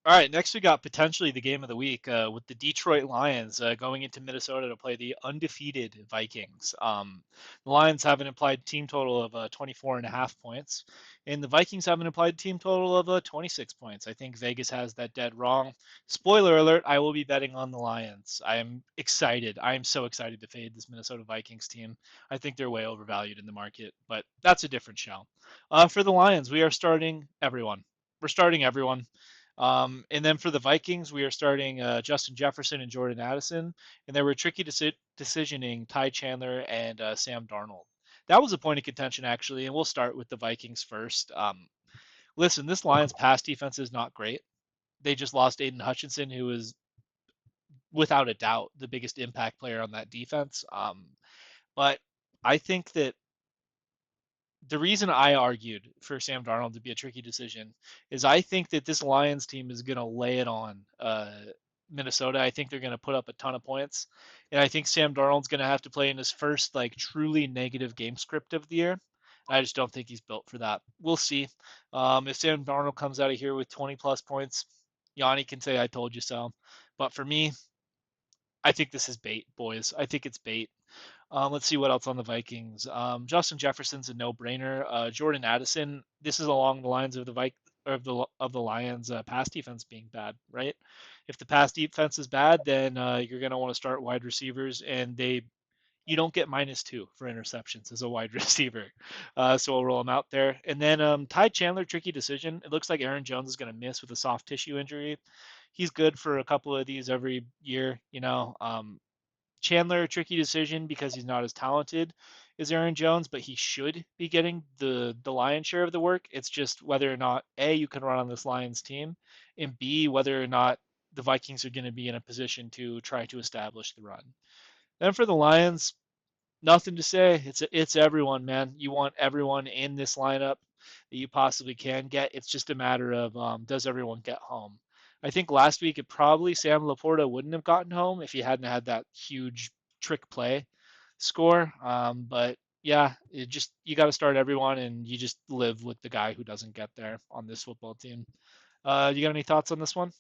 All right, next we got potentially the game of the week with the Detroit Lions going into Minnesota to play the undefeated Vikings. The Lions have an implied team total of 24 and a half points, and the Vikings have an implied team total of 26 points. I think Vegas has that dead wrong. Spoiler alert, I will be betting on the Lions. I am excited. I am so excited to fade this Minnesota Vikings team. I think they're way overvalued in the market, but that's a different show. For the Lions, we are starting everyone. We're starting everyone. And then for the Vikings, we are starting Justin Jefferson and Jordan Addison, and there were tricky decisioning Ty Chandler and Sam Darnold. That was a point of contention actually, and we'll start with the Vikings first. Listen, this Lions pass defense is not great. They just lost Aiden Hutchinson, who is without a doubt the biggest impact player on that defense. But I think that the reason I argued for Sam Darnold to be a tricky decision is I think that this Lions team is going to lay it on Minnesota. I think they're going to put up a ton of points, and I think Sam Darnold's going to have to play in his first like truly negative game script of the year. I just don't think he's built for that. We'll see. If Sam Darnold comes out of here with 20 plus points, Yanni can say I told you so. But for me, I think this is bait, boys. I think it's bait. Let's see what else on the Vikings. Justin Jefferson's a no-brainer. Jordan Addison. This is along the lines of the Lions' pass defense being bad, right? If the pass defense is bad, then you're going to want to start wide receivers, and you don't get -2 for interceptions as a wide receiver. So I'll roll him out there. And then Ty Chandler, tricky decision. It looks like Aaron Jones is going to miss with a soft tissue injury. He's good for a couple of these every year, you know. Chandler, tricky decision because he's not as talented as Aaron Jones, but he should be getting the lion's share of the work. It's just whether or not A, you can run on this Lions team, and B, whether or not the Vikings are going to be in a position to try to establish the run. Then for the Lions, nothing to say. It's everyone, man. You want everyone in this lineup that you possibly can get. It's just a matter of does everyone get home. I think last week it probably Sam Laporta wouldn't have gotten home if he hadn't had that huge trick play score. But yeah, it just you got to start everyone, and you just live with the guy who doesn't get there on this football team. You got any thoughts on this one?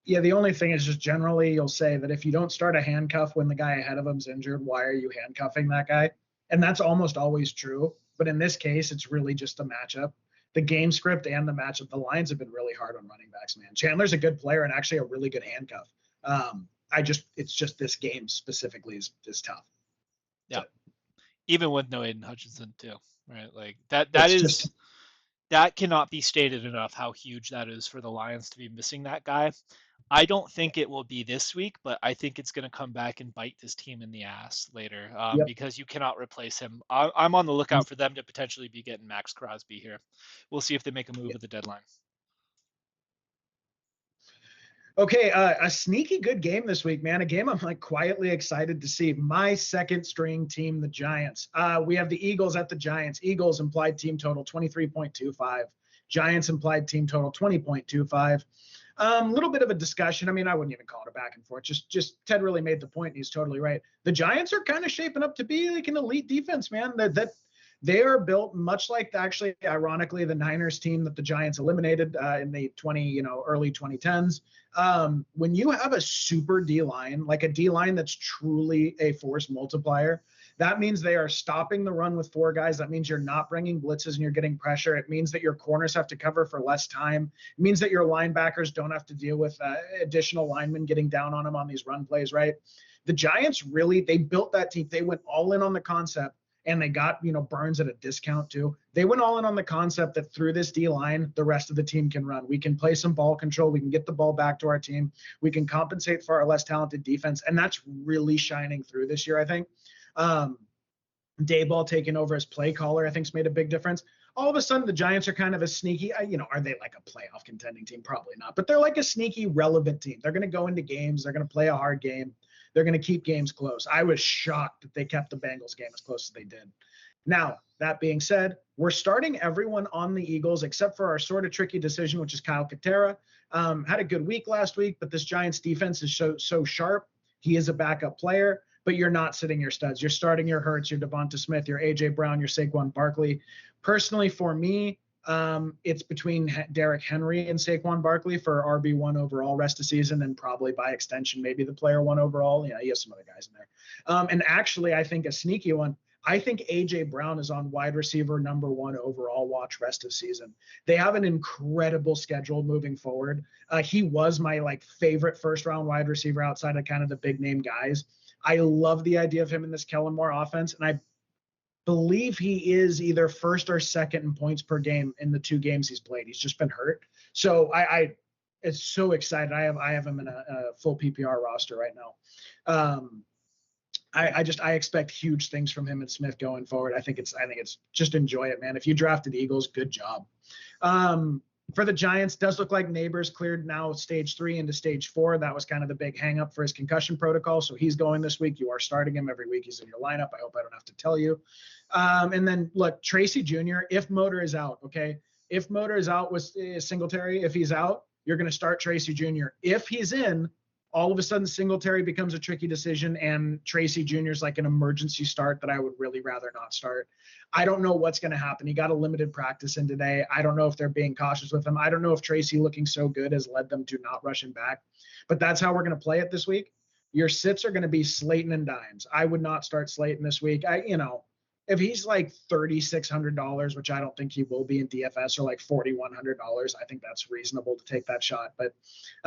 Yeah, the only thing is just generally you'll say that if you don't start a handcuff when the guy ahead of him's injured, why are you handcuffing that guy? And that's almost always true. But in this case, it's really just a matchup. The game script and the matchup, the Lions have been really hard on running backs, man. Chandler's a good player and actually a really good handcuff. It's just this game specifically is tough. Yeah, even with no Aiden Hutchinson too, right? Like that. That It's just is that cannot be stated enough how huge that is for the Lions to be missing that guy. I don't think it will be this week, but I think it's going to come back and bite this team in the ass later yep. because you cannot replace him. I'm on the lookout for them to potentially be getting Max Crosby here. We'll see if they make a move Yep. at the deadline. Okay, a sneaky good game this week, man. A game I'm like quietly excited to see. My second string team, the Giants. We have the Eagles at the Giants. Eagles implied team total 23.25. Giants implied team total 20.25. Little bit of a discussion. I mean, I wouldn't even call it a back and forth. Just Ted really made the point, and he's totally right. The Giants are kind of shaping up to be like an elite defense, man. That they are built much like actually, ironically, the Niners team that the Giants eliminated in the early 2010s. When you have a super D line, like a D line that's truly a force multiplier, That means they are stopping the run with 4 guys. That means you're not bringing blitzes and you're getting pressure. It means that your corners have to cover for less time. It means that your linebackers don't have to deal with additional linemen getting down on them on these run plays, right? The Giants they built that team. They went all in on the concept, and they got, Burns at a discount too. They went all in on the concept that through this D line, the rest of the team can run. We can play some ball control. We can get the ball back to our team. We can compensate for our less talented defense. And that's really shining through this year, I think. Dayball taking over as play caller, I think, has made a big difference. All of a sudden, the Giants are kind of a sneaky, are they like a playoff contending team? Probably not, but they're like a sneaky relevant team. They're going to go into games. They're going to play a hard game. They're going to keep games close. I was shocked that they kept the Bengals game as close as they did. Now, that being said, we're starting everyone on the Eagles except for our sort of tricky decision, which is Kyle Katera. Had a good week last week, but this Giants defense is so sharp. He is a backup player, but you're not sitting your studs. You're starting your Hurts, your Devonta Smith, your A.J. Brown, your Saquon Barkley. Personally, for me, it's between Derrick Henry and Saquon Barkley for RB1 overall rest of season, and probably by extension, maybe the player 1 overall. Yeah, he has some other guys in there. And actually, I think a sneaky one, I think A.J. Brown is on wide receiver number 1 overall watch rest of season. They have an incredible schedule moving forward. He was my favorite first round wide receiver outside of kind of the big name guys. I love the idea of him in this Kellen Moore offense, and I believe he is either first or second in points per game in the 2 games he's played. He's just been hurt. So I it's so excited. I have him in a full PPR roster right now. I expect huge things from him and Smith going forward. I think it's just enjoy it, man. If you drafted Eagles, good job. For the Giants, does look like Neighbors cleared now stage 3 into stage 4. That was kind of the big hang up for his concussion protocol. So he's going this week. You are starting him every week. He's in your lineup. I hope I don't have to tell you. And then look, Tracy Jr., if Motor is out, okay? If Motor is out with Singletary, if he's out, you're going to start Tracy Jr. If he's in, all of a sudden Singletary becomes a tricky decision, and Tracy Jr. is like an emergency start that I would really rather not start. I don't know what's going to happen. He got a limited practice in today. I don't know if they're being cautious with him. I don't know if Tracy looking so good has led them to not rush him back, but that's how we're going to play it this week. Your sits are going to be Slayton and Dimes. I would not start Slayton this week. If he's like $3,600, which I don't think he will be in DFS, or like $4,100, I think that's reasonable to take that shot. But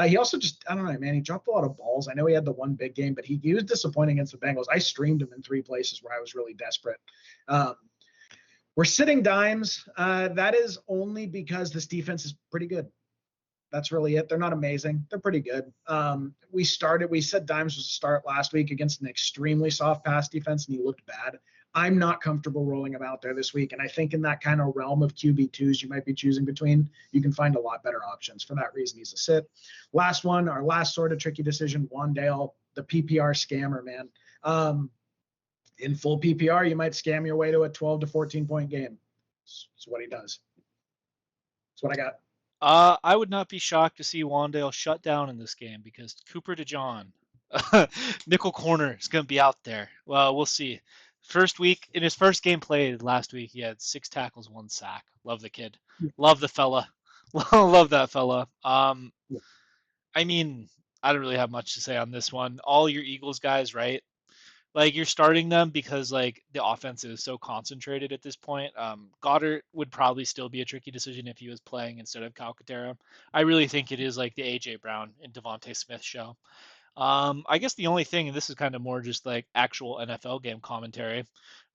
he also I don't know, man, he dropped a lot of balls. I know he had the one big game, but he was disappointing against the Bengals. I streamed him in 3 places where I was really desperate. We're sitting Dimes. That is only because this defense is pretty good. That's really it. They're not amazing. They're pretty good. We said Dimes was a start last week against an extremely soft pass defense, and he looked bad. I'm not comfortable rolling him out there this week. And I think in that kind of realm of QB2s you might be choosing between, you can find a lot better options. For that reason, he's a sit. Last one, our last sort of tricky decision, Wandale, the PPR scammer, man. In full PPR, you might scam your way to a 12 to 14 point game. That's what he does. That's what I got. I would not be shocked to see Wandale shut down in this game because Cooper DeJean, nickel corner, is going to be out there. Well, we'll see. First week, in his first game played last week, he had 6 tackles, 1 sack. Love the kid. Love the fella. Love that fella. I mean, I don't really have much to say on this one. All your Eagles guys, right? Like, you're starting them because, like, the offense is so concentrated at this point. Goddard would probably still be a tricky decision if he was playing instead of Calcaterra. I really think it is, like, the A.J. Brown and Devontae Smith show. I guess the only thing, and this is kind of more just like actual NFL game commentary,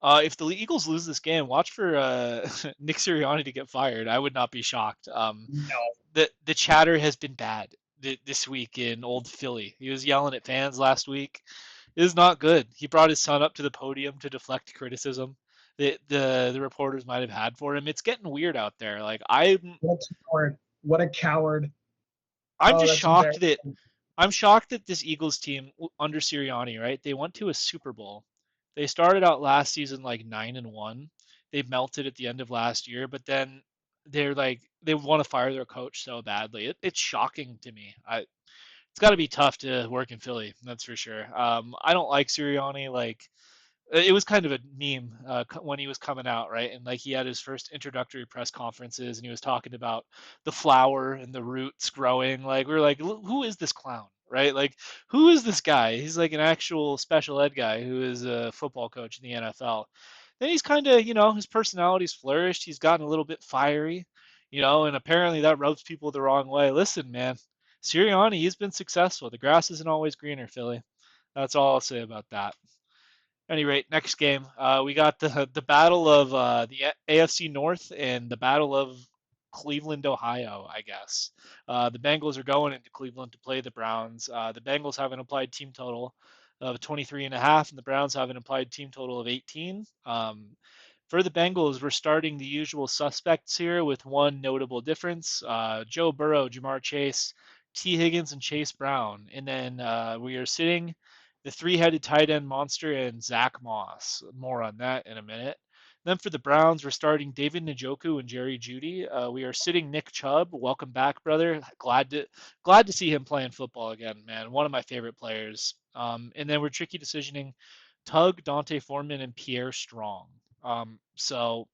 if the Eagles lose this game, watch for Nick Sirianni to get fired. I would not be shocked. No. The chatter has been bad this week in Old Philly. He was yelling at fans last week. It is not good. He brought his son up to the podium to deflect criticism that the reporters might have had for him. It's getting weird out there. Like, what a coward. I'm just shocked that. I'm shocked that this Eagles team under Sirianni, right? They went to a Super Bowl. They started out last season like 9-1. They melted at the end of last year, but then they're like they want to fire their coach so badly. It's shocking to me. It's got to be tough to work in Philly, that's for sure. I don't like Sirianni. Like, it was kind of a meme when he was coming out, right? And like he had his first introductory press conferences, and he was talking about the flower and the roots growing. Like, we were like, who is this clown? right? Like, who is this guy? He's like an actual special ed guy who is a football coach in the NFL. Then he's kind of, his personality's flourished. He's gotten a little bit fiery, and apparently that rubs people the wrong way. Listen, man, Sirianni, he's been successful. The grass isn't always greener, Philly. That's all I'll say about that. Any rate, next game, we got the battle of the AFC North and the battle of Cleveland, Ohio, I guess. The Bengals are going into Cleveland to play the Browns. The Bengals have an applied team total of 23.5, and the Browns have an applied team total of 18. For the Bengals, we're starting the usual suspects here with one notable difference: Joe Burrow, Jamar Chase, T. Higgins, and Chase Brown. And then we are sitting the three-headed tight end monster and Zach Moss. More on that in a minute. Then for the Browns, we're starting David Njoku and Jerry Jeudy. We are sitting Nick Chubb. Welcome back, brother. Glad to see him playing football again, man. One of my favorite players. And then we're tricky decisioning Tug, Dante Foreman, and Pierre Strong. So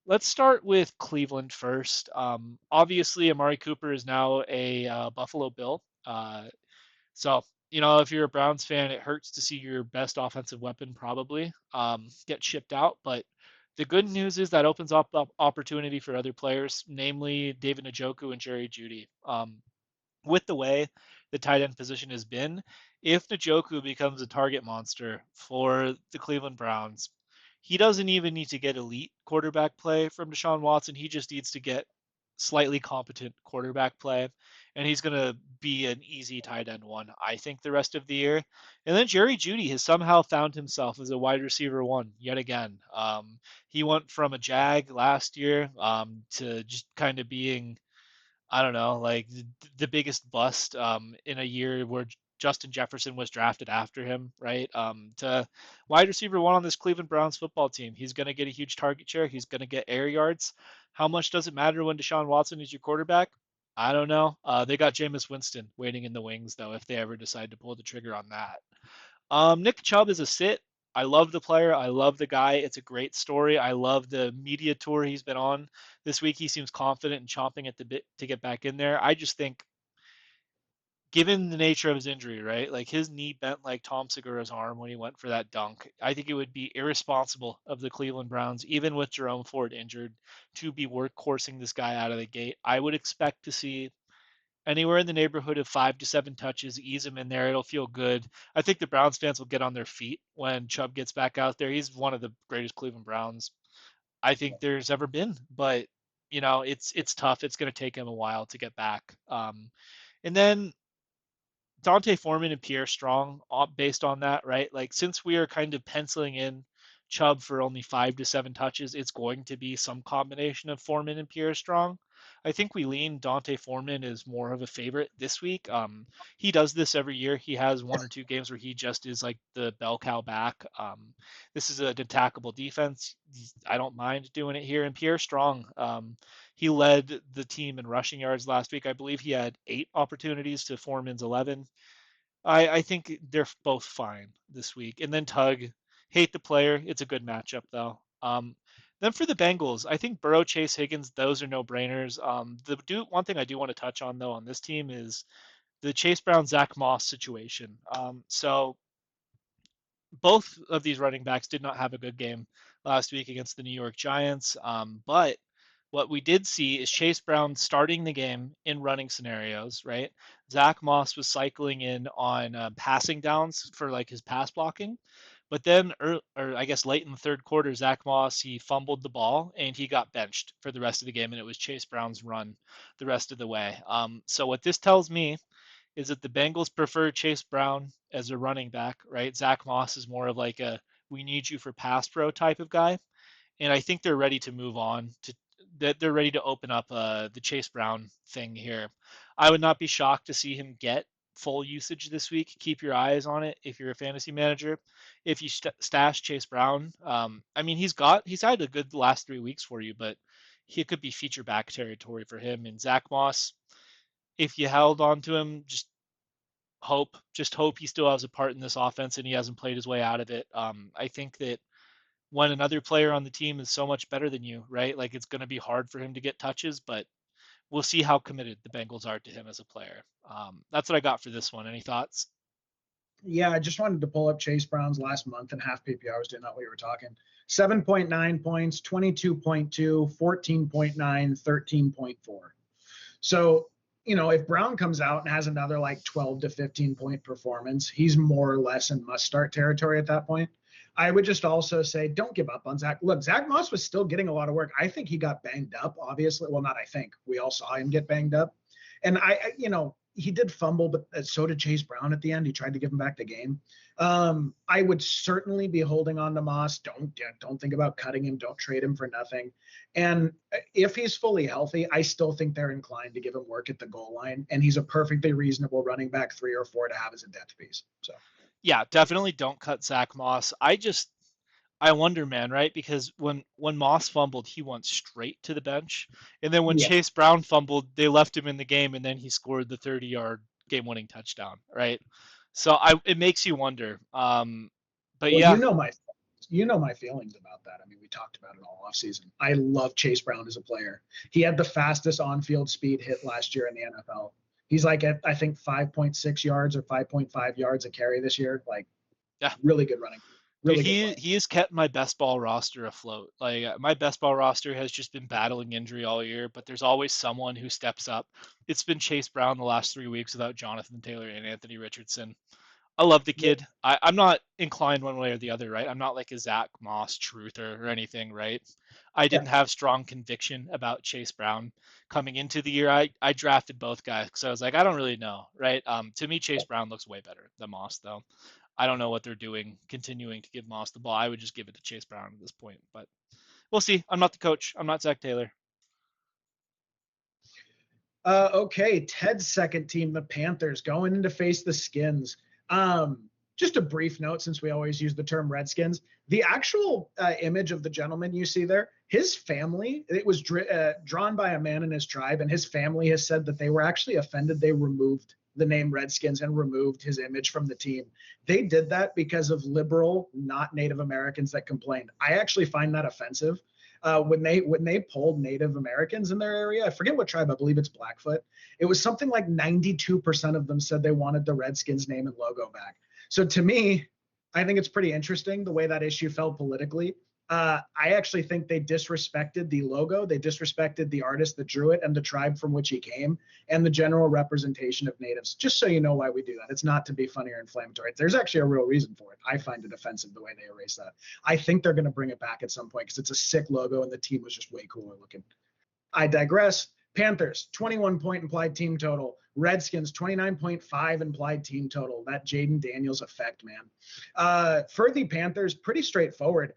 let's start with Cleveland first. Obviously, Amari Cooper is now a Buffalo Bill. So, if you're a Browns fan, it hurts to see your best offensive weapon probably get shipped out. But the good news is that opens up opportunity for other players, namely David Njoku and Jerry Jeudy. With the way the tight end position has been, if Njoku becomes a target monster for the Cleveland Browns, he doesn't even need to get elite quarterback play from Deshaun Watson. He just needs to get slightly competent quarterback play, and he's going to be an easy tight end one, I think, the rest of the year. And then Jerry Jeudy has somehow found himself as a wide receiver one yet again. He went from a Jag last year to just kind of being, I don't know, like the biggest bust in a year where Justin Jefferson was drafted after him, right? To wide receiver one on this Cleveland Browns football team. He's going to get a huge target share. He's going to get air yards. How much does it matter when Deshaun Watson is your quarterback? I don't know. They got Jameis Winston waiting in the wings, though, if they ever decide to pull the trigger on that. Nick Chubb is a sit. I love the player. I love the guy. It's a great story. I love the media tour he's been on this week. He seems confident and chomping at the bit to get back in there. I just think, given the nature of his injury, right? Like his knee bent like Tom Segura's arm when he went for that dunk. I think it would be irresponsible of the Cleveland Browns, even with Jerome Ford injured, to be workhorseing this guy out of the gate. I would expect to see anywhere in the neighborhood of 5 to 7 touches, ease him in there. It'll feel good. I think the Browns fans will get on their feet when Chubb gets back out there. He's one of the greatest Cleveland Browns I think there's ever been, but it's tough. It's going to take him a while to get back. And then Dante Foreman and Pierre Strong, based on that, right? Like, since we are kind of penciling in Chubb for only 5 to 7 touches, it's going to be some combination of Foreman and Pierre Strong. I think we lean Dante Foreman is more of a favorite this week. He does this every year. He has 1 or 2 games where he just is like the bell cow back. This is an attackable defense. I don't mind doing it here. And Pierre Strong, he led the team in rushing yards last week. I believe he had 8 opportunities to Foreman's 11. I think they're both fine this week. And then Tug, hate the player. It's a good matchup though. Then for the Bengals, I think Burrow, Chase, Higgins, those are no brainers. One thing I do want to touch on though on this team is the Chase Brown Zach Moss situation. So both of these running backs did not have a good game last week against the New York Giants. But what we did see is Chase Brown starting the game in running scenarios, right? Zach Moss was cycling in on passing downs for like his pass blocking. But then, or I guess late in the third quarter, Zach Moss, he fumbled the ball and he got benched for the rest of the game, and it was Chase Brown's run the rest of the way. So what this tells me is that the Bengals prefer Chase Brown as a running back, right? Zach Moss is more of like a we need you for pass pro type of guy, and I think they're ready to move on to that. They're ready to open up the Chase Brown thing here. I would not be shocked to see him get full usage this week. Keep your eyes on it if you're a fantasy manager. If you stash Chase Brown, I mean he's had a good last 3 weeks for you, but he could be feature back territory for him. And Zach Moss, if you held on to him, just hope he still has a part in this offense and he hasn't played his way out of it. I think that when another player on the team is so much better than you, right? Like it's going to be hard for him to get touches, but we'll see how committed the Bengals are to him as a player. That's what I got for this one. Any thoughts? Yeah, I just wanted to pull up Chase Brown's last month and half PPR. I was doing that while you were talking. 7.9 points, 22.2, 14.9, 13.4. So, if Brown comes out and has another like 12 to 15 point performance, he's more or less in must start territory at that point. I would just also say, don't give up on Zach. Look, Zach Moss was still getting a lot of work. I think he got banged up, obviously. Well, not I think. We all saw him get banged up. And he did fumble, but so did Chase Brown at the end. He tried to give him back the game. I would certainly be holding on to Moss. Don't think about cutting him. Don't trade him for nothing. And if he's fully healthy, I still think they're inclined to give him work at the goal line. And he's a perfectly reasonable running back 3 or 4 to have as a depth piece. So Yeah, definitely don't cut Zach Moss. I wonder, man, right? Because when Moss fumbled, he went straight to the bench, and then when yeah. Chase Brown fumbled, they left him in the game, and then he scored the 30-yard game-winning touchdown, right? So it makes you wonder. But Well, yeah, you know my feelings about that. I mean, we talked about it all offseason. I love Chase Brown as a player. He had the fastest on-field speed hit last year in the NFL. He's like at, I think, 5.6 yards or 5.5 yards a carry this year. Like, yeah, really good running. dude, Really good play. he has kept my best ball roster afloat. Like my best ball roster has just been battling injury all year, but there's always someone who steps up. It's been Chase Brown the last 3 weeks without Jonathan Taylor and Anthony Richardson. I love the Yeah. kid. I'm not inclined one way or the other, right? I'm not like a Zach Moss truther or anything, right? I Yeah. didn't have strong conviction about Chase Brown coming into the year. I drafted both guys because I was like, I don't really know, right? To me, Chase Brown looks way better than Moss, though. I don't know what they're doing, continuing to give Moss the ball. I would just give it to Chase Brown at this point, but we'll see. I'm not the coach. I'm not Zach Taylor. Okay, Ted's second team, the Panthers, going in to face the Skins. Just a brief note, since we always use the term Redskins, the actual image of the gentleman you see there, his family, it was drawn by a man in his tribe, and his family has said that they were actually offended they removed the name Redskins and removed his image from the team. They did that because of liberal, not Native Americans that complained. I actually find that offensive. When they polled Native Americans in their area, I forget what tribe, I believe it's Blackfoot. It was something like 92% of them said they wanted the Redskins name and logo back. So to me, I think it's pretty interesting the way that issue fell politically. I actually think they disrespected the logo, they disrespected the artist that drew it and the tribe from which he came and the general representation of natives. Just so you know why we do that. It's not to be funny or inflammatory. There's actually a real reason for it. I find it offensive the way they erase that. I think they're going to bring it back at some point because it's a sick logo and the team was just way cooler looking. I digress. Panthers, 21-point implied team total. Redskins, 29.5 implied team total. That Jaden Daniels effect, man. For the Panthers, pretty straightforward.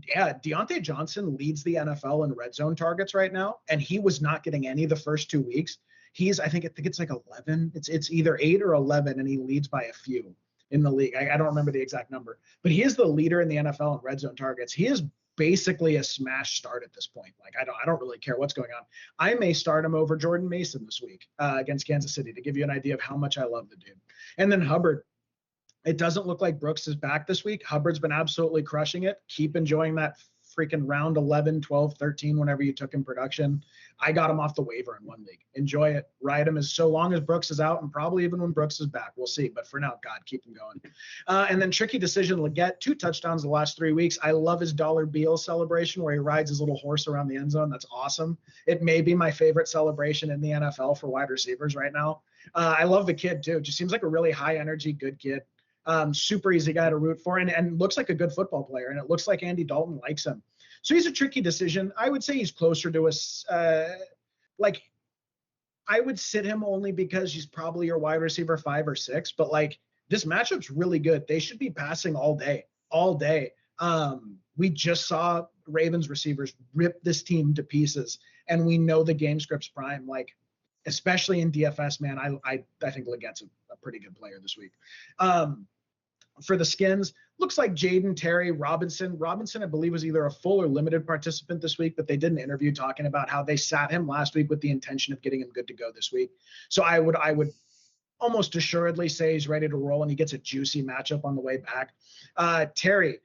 Yeah, Deontay Johnson leads the NFL in red zone targets right now, and he was not getting any the first 2 weeks. I think it's like 11. It's either 8 or 11, and he leads by a few in the league. I don't remember the exact number, but he is the leader in the NFL in red zone targets. He is basically a smash start at this point. Like I don't really care what's going on. I may start him over Jordan Mason this week against Kansas City to give you an idea of how much I love the dude. And then Hubbard. It doesn't look like Brooks is back this week. Hubbard's been absolutely crushing it. Keep enjoying that freaking round 11, 12, 13, whenever you took in production. I got him off the waiver in one league. Enjoy it. Ride him as so long as Brooks is out and probably even when Brooks is back. We'll see. But for now, God, keep him going. And then tricky decision, Leggett, 2 touchdowns the last 3 weeks. I love his dollar Beal celebration where he rides his little horse around the end zone. That's awesome. It may be my favorite celebration in the NFL for wide receivers right now. I love the kid too. Just seems like a really high energy, good kid. Super easy guy to root for and looks like a good football player. And it looks like Andy Dalton likes him. So he's a tricky decision. I would say he's closer to us. Like I would sit him only because he's probably your wide receiver 5 or 6, but like this matchup's really good. They should be passing all day. We just saw Ravens receivers rip this team to pieces and we know the game script's prime, like especially in DFS, man. I think Leggett's a pretty good player this week. For the Skins, looks like Jaden, Terry, Robinson. Robinson, I believe, was either a full or limited participant this week, but they did an interview talking about how they sat him last week with the intention of getting him good to go this week. So I would almost assuredly say he's ready to roll and he gets a juicy matchup on the way back. Terry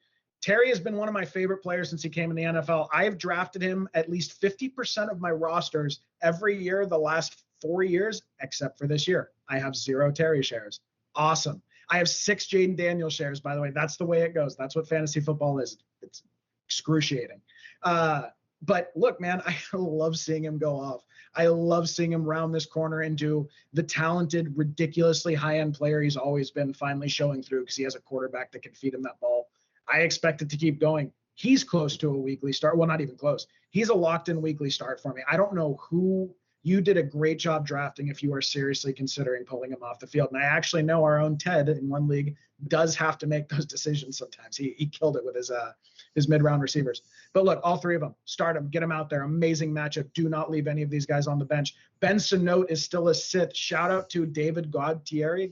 has been one of my favorite players since he came in the NFL. I've drafted him at least 50% of my rosters every year the last 4 years, except for this year. I have 0 Terry shares. Awesome. I have 6 Jaden Daniels shares, by the way. That's the way it goes. That's what fantasy football is. It's excruciating. But look, man, I love seeing him go off. I love seeing him round this corner into the talented, ridiculously high-end player he's always been, finally showing through because he has a quarterback that can feed him that ball. I expect it to keep going. He's close to a weekly start. Well, not even close. He's a locked-in weekly start for me. I don't know who. You did a great job drafting if you are seriously considering pulling him off the field. And I actually know our own Ted in one league does have to make those decisions sometimes. He killed it with his mid-round receivers. But look, all 3 of them, start them, get them out there. Amazing matchup. Do not leave any of these guys on the bench. Ben Sinote is still a sit. Shout out to David Godtieri,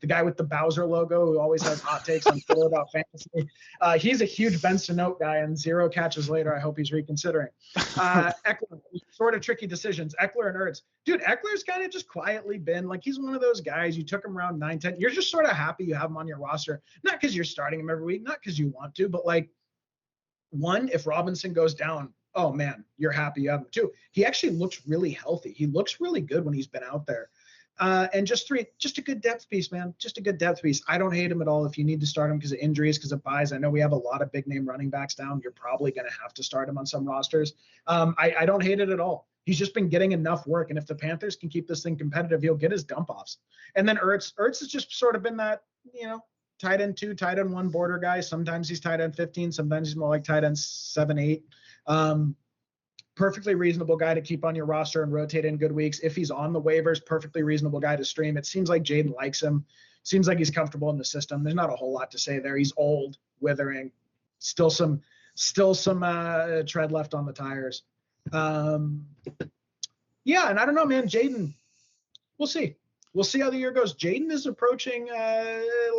the guy with the Bowser logo who always has hot takes on Twitter about fantasy. He's a huge Ben Sinote guy, and 0 catches later. I hope he's reconsidering. Eckler, Sorta Tricky Decisions. Eckler and Ertz. Dude, Eckler's kind of just quietly been like, he's one of those guys, you took him around 9-10. You're just sort of happy you have him on your roster. Not because you're starting him every week, not because you want to, but like, one, if Robinson goes down, oh man, you're happy you have him. 2, he actually looks really healthy. He looks really good when he's been out there. And just 3, just a good depth piece, man. Just a good depth piece. I don't hate him at all. If you need to start him because of injuries, because of buys, I know we have a lot of big name running backs down. You're probably going to have to start him on some rosters. I don't hate it at all. He's just been getting enough work. And if the Panthers can keep this thing competitive, he'll get his dump offs. And then Ertz has just sort of been that, tight end 2, tight end 1 border guy. Sometimes he's tight end 15. Sometimes he's more like tight end 7, 8. Perfectly reasonable guy to keep on your roster and rotate in good weeks. If he's on the waivers, perfectly reasonable guy to stream. It seems like Jaden likes him. Seems like he's comfortable in the system. There's not a whole lot to say there. He's old, withering, still some tread left on the tires. Yeah, and I don't know, man. Jaden, we'll see. We'll see how the year goes. Jaden is approaching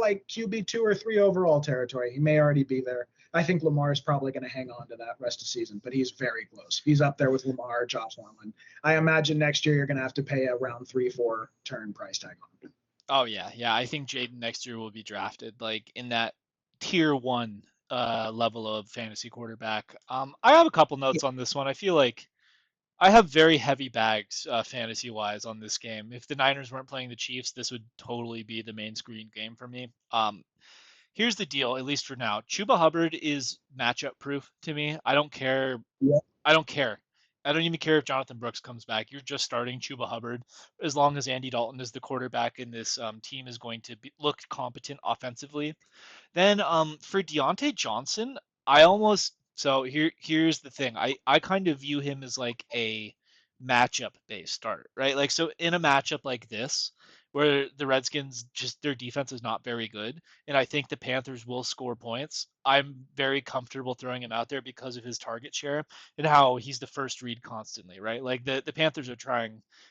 like QB 2 or 3 overall territory. He may already be there. I think Lamar is probably going to hang on to that rest of the season, but he's very close. He's up there with Lamar, Josh Allen. I imagine next year you're going to have to pay a round 3-4 turn price tag on him. Oh yeah. I think Jaden next year will be drafted like in that tier 1 level of fantasy quarterback. I have a couple notes on this one. I feel like I have very heavy bags fantasy-wise on this game. If the Niners weren't playing the Chiefs, this would totally be the main screen game for me. Here's the deal, at least for now. Chuba Hubbard is matchup-proof to me. I don't care. Yeah. I don't care. I don't even care if Jonathan Brooks comes back. You're just starting Chuba Hubbard as long as Andy Dalton is the quarterback and this team is going to look competent offensively. Then for Deontay Johnson, here's the thing. I kind of view him as like a matchup based start, right? Like, so in a matchup like this, where the Redskins their defense is not very good, and I think the Panthers will score points, I'm very comfortable throwing him out there because of his target share and how he's the first read constantly, right? Like the Panthers are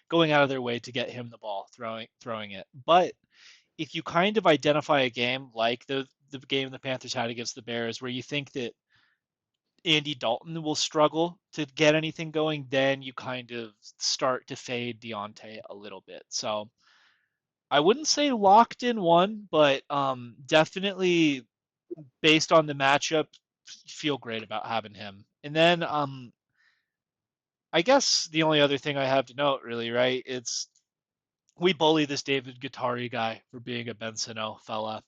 going out of their way to get him the ball, throwing it. But if you kind of identify a game like the game the Panthers had against the Bears where you think that Andy Dalton will struggle to get anything going, then you kind of start to fade Deontay a little bit. So I wouldn't say locked in one, but definitely based on the matchup, feel great about having him. And then I guess the only other thing I have to note, really, right? It's we bully this David Guattari guy for being a Ben Sano fella.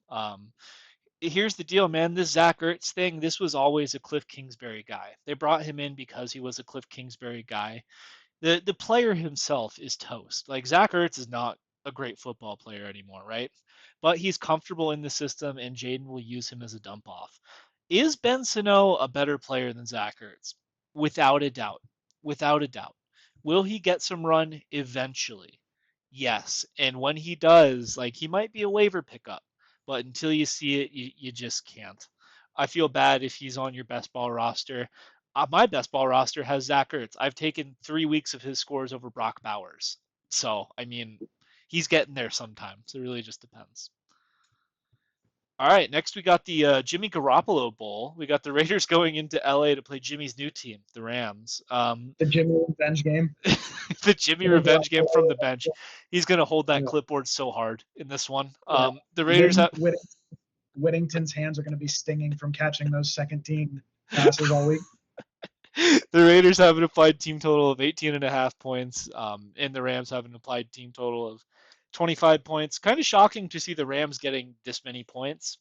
Here's the deal, man. This Zach Ertz thing, this was always a Cliff Kingsbury guy. They brought him in because he was a Cliff Kingsbury guy. The player himself is toast. Like, Zach Ertz is not a great football player anymore, right? But he's comfortable in the system, and Jaden will use him as a dump off. Is Ben Sano a better player than Zach Ertz? Without a doubt. Without a doubt. Will he get some run eventually? Yes. And when he does, like, he might be a waiver pickup, but until you see it, you just can't. I feel bad if he's on your best ball roster. My best ball roster has Zach Ertz. I've taken 3 weeks of his scores over Brock Bowers. So, I mean, he's getting there sometimes. It really just depends. All right, next we got the Jimmy Garoppolo Bowl. We got the Raiders going into LA to play Jimmy's new team, the Rams. The Jimmy revenge game. The Jimmy revenge game from the bench. He's going to hold that clipboard so hard in this one. The Raiders have... Whittington's hands are going to be stinging from catching those second team passes all week. The Raiders have an applied team total of 18.5 points, and the Rams have an applied team total of 25 points. Kind of shocking to see the Rams getting this many points.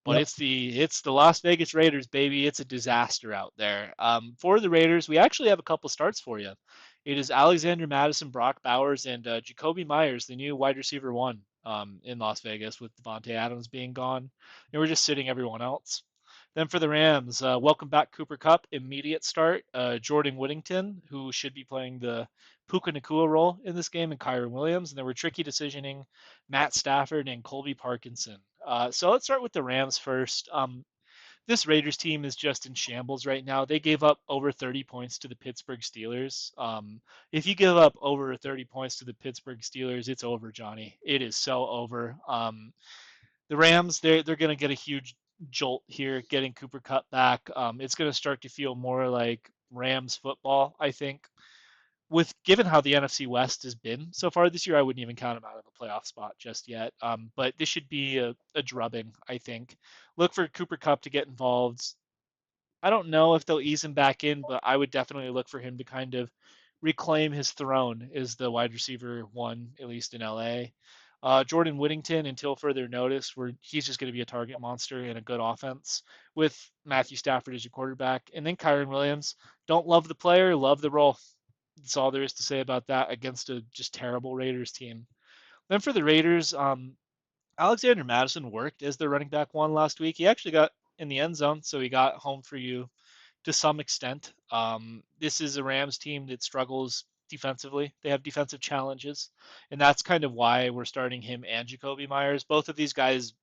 But Yep. it's the Las Vegas Raiders, baby. It's a disaster out there. For the Raiders, we actually have a couple starts for you. It is Alexander Madison, Brock Bowers, and Jacoby Myers, the new wide receiver one in Las Vegas, with Devontae Adams being gone. And we're just sitting everyone else. Then for the Rams, welcome back Cooper Kupp, immediate start. Jordan Whittington, who should be playing the Puka Nakua role in this game, and Kyron Williams. And there were tricky decisioning, Matt Stafford and Colby Parkinson. So let's start with the Rams first. This Raiders team is just in shambles right now. They gave up over 30 points to the Pittsburgh Steelers. If you give up over 30 points to the Pittsburgh Steelers, it's over, Johnny. It is so over. The Rams, they're going to get a huge jolt here, getting Cooper Kupp back. It's going to start to feel more like Rams football, I think. With given how the NFC West has been so far this year, I wouldn't even count them out of a playoff spot just yet. But this should be a drubbing, I think. Look for Cooper Kupp to get involved. I don't know if they'll ease him back in, but I would definitely look for him to kind of reclaim his throne as the wide receiver one, at least in LA. Jordan Whittington, until further notice, where he's just going to be a target monster in a good offense with Matthew Stafford as your quarterback. And then Kyron Williams, don't love the player, love the role. That's all there is to say about that against a just terrible Raiders team. Then for the Raiders, Alexander Madison worked as their running back one last week. He actually got in the end zone, so he got home for you to some extent. This is a Rams team that struggles defensively. They have defensive challenges, and that's kind of why we're starting him and Jacoby Myers. Both of these guys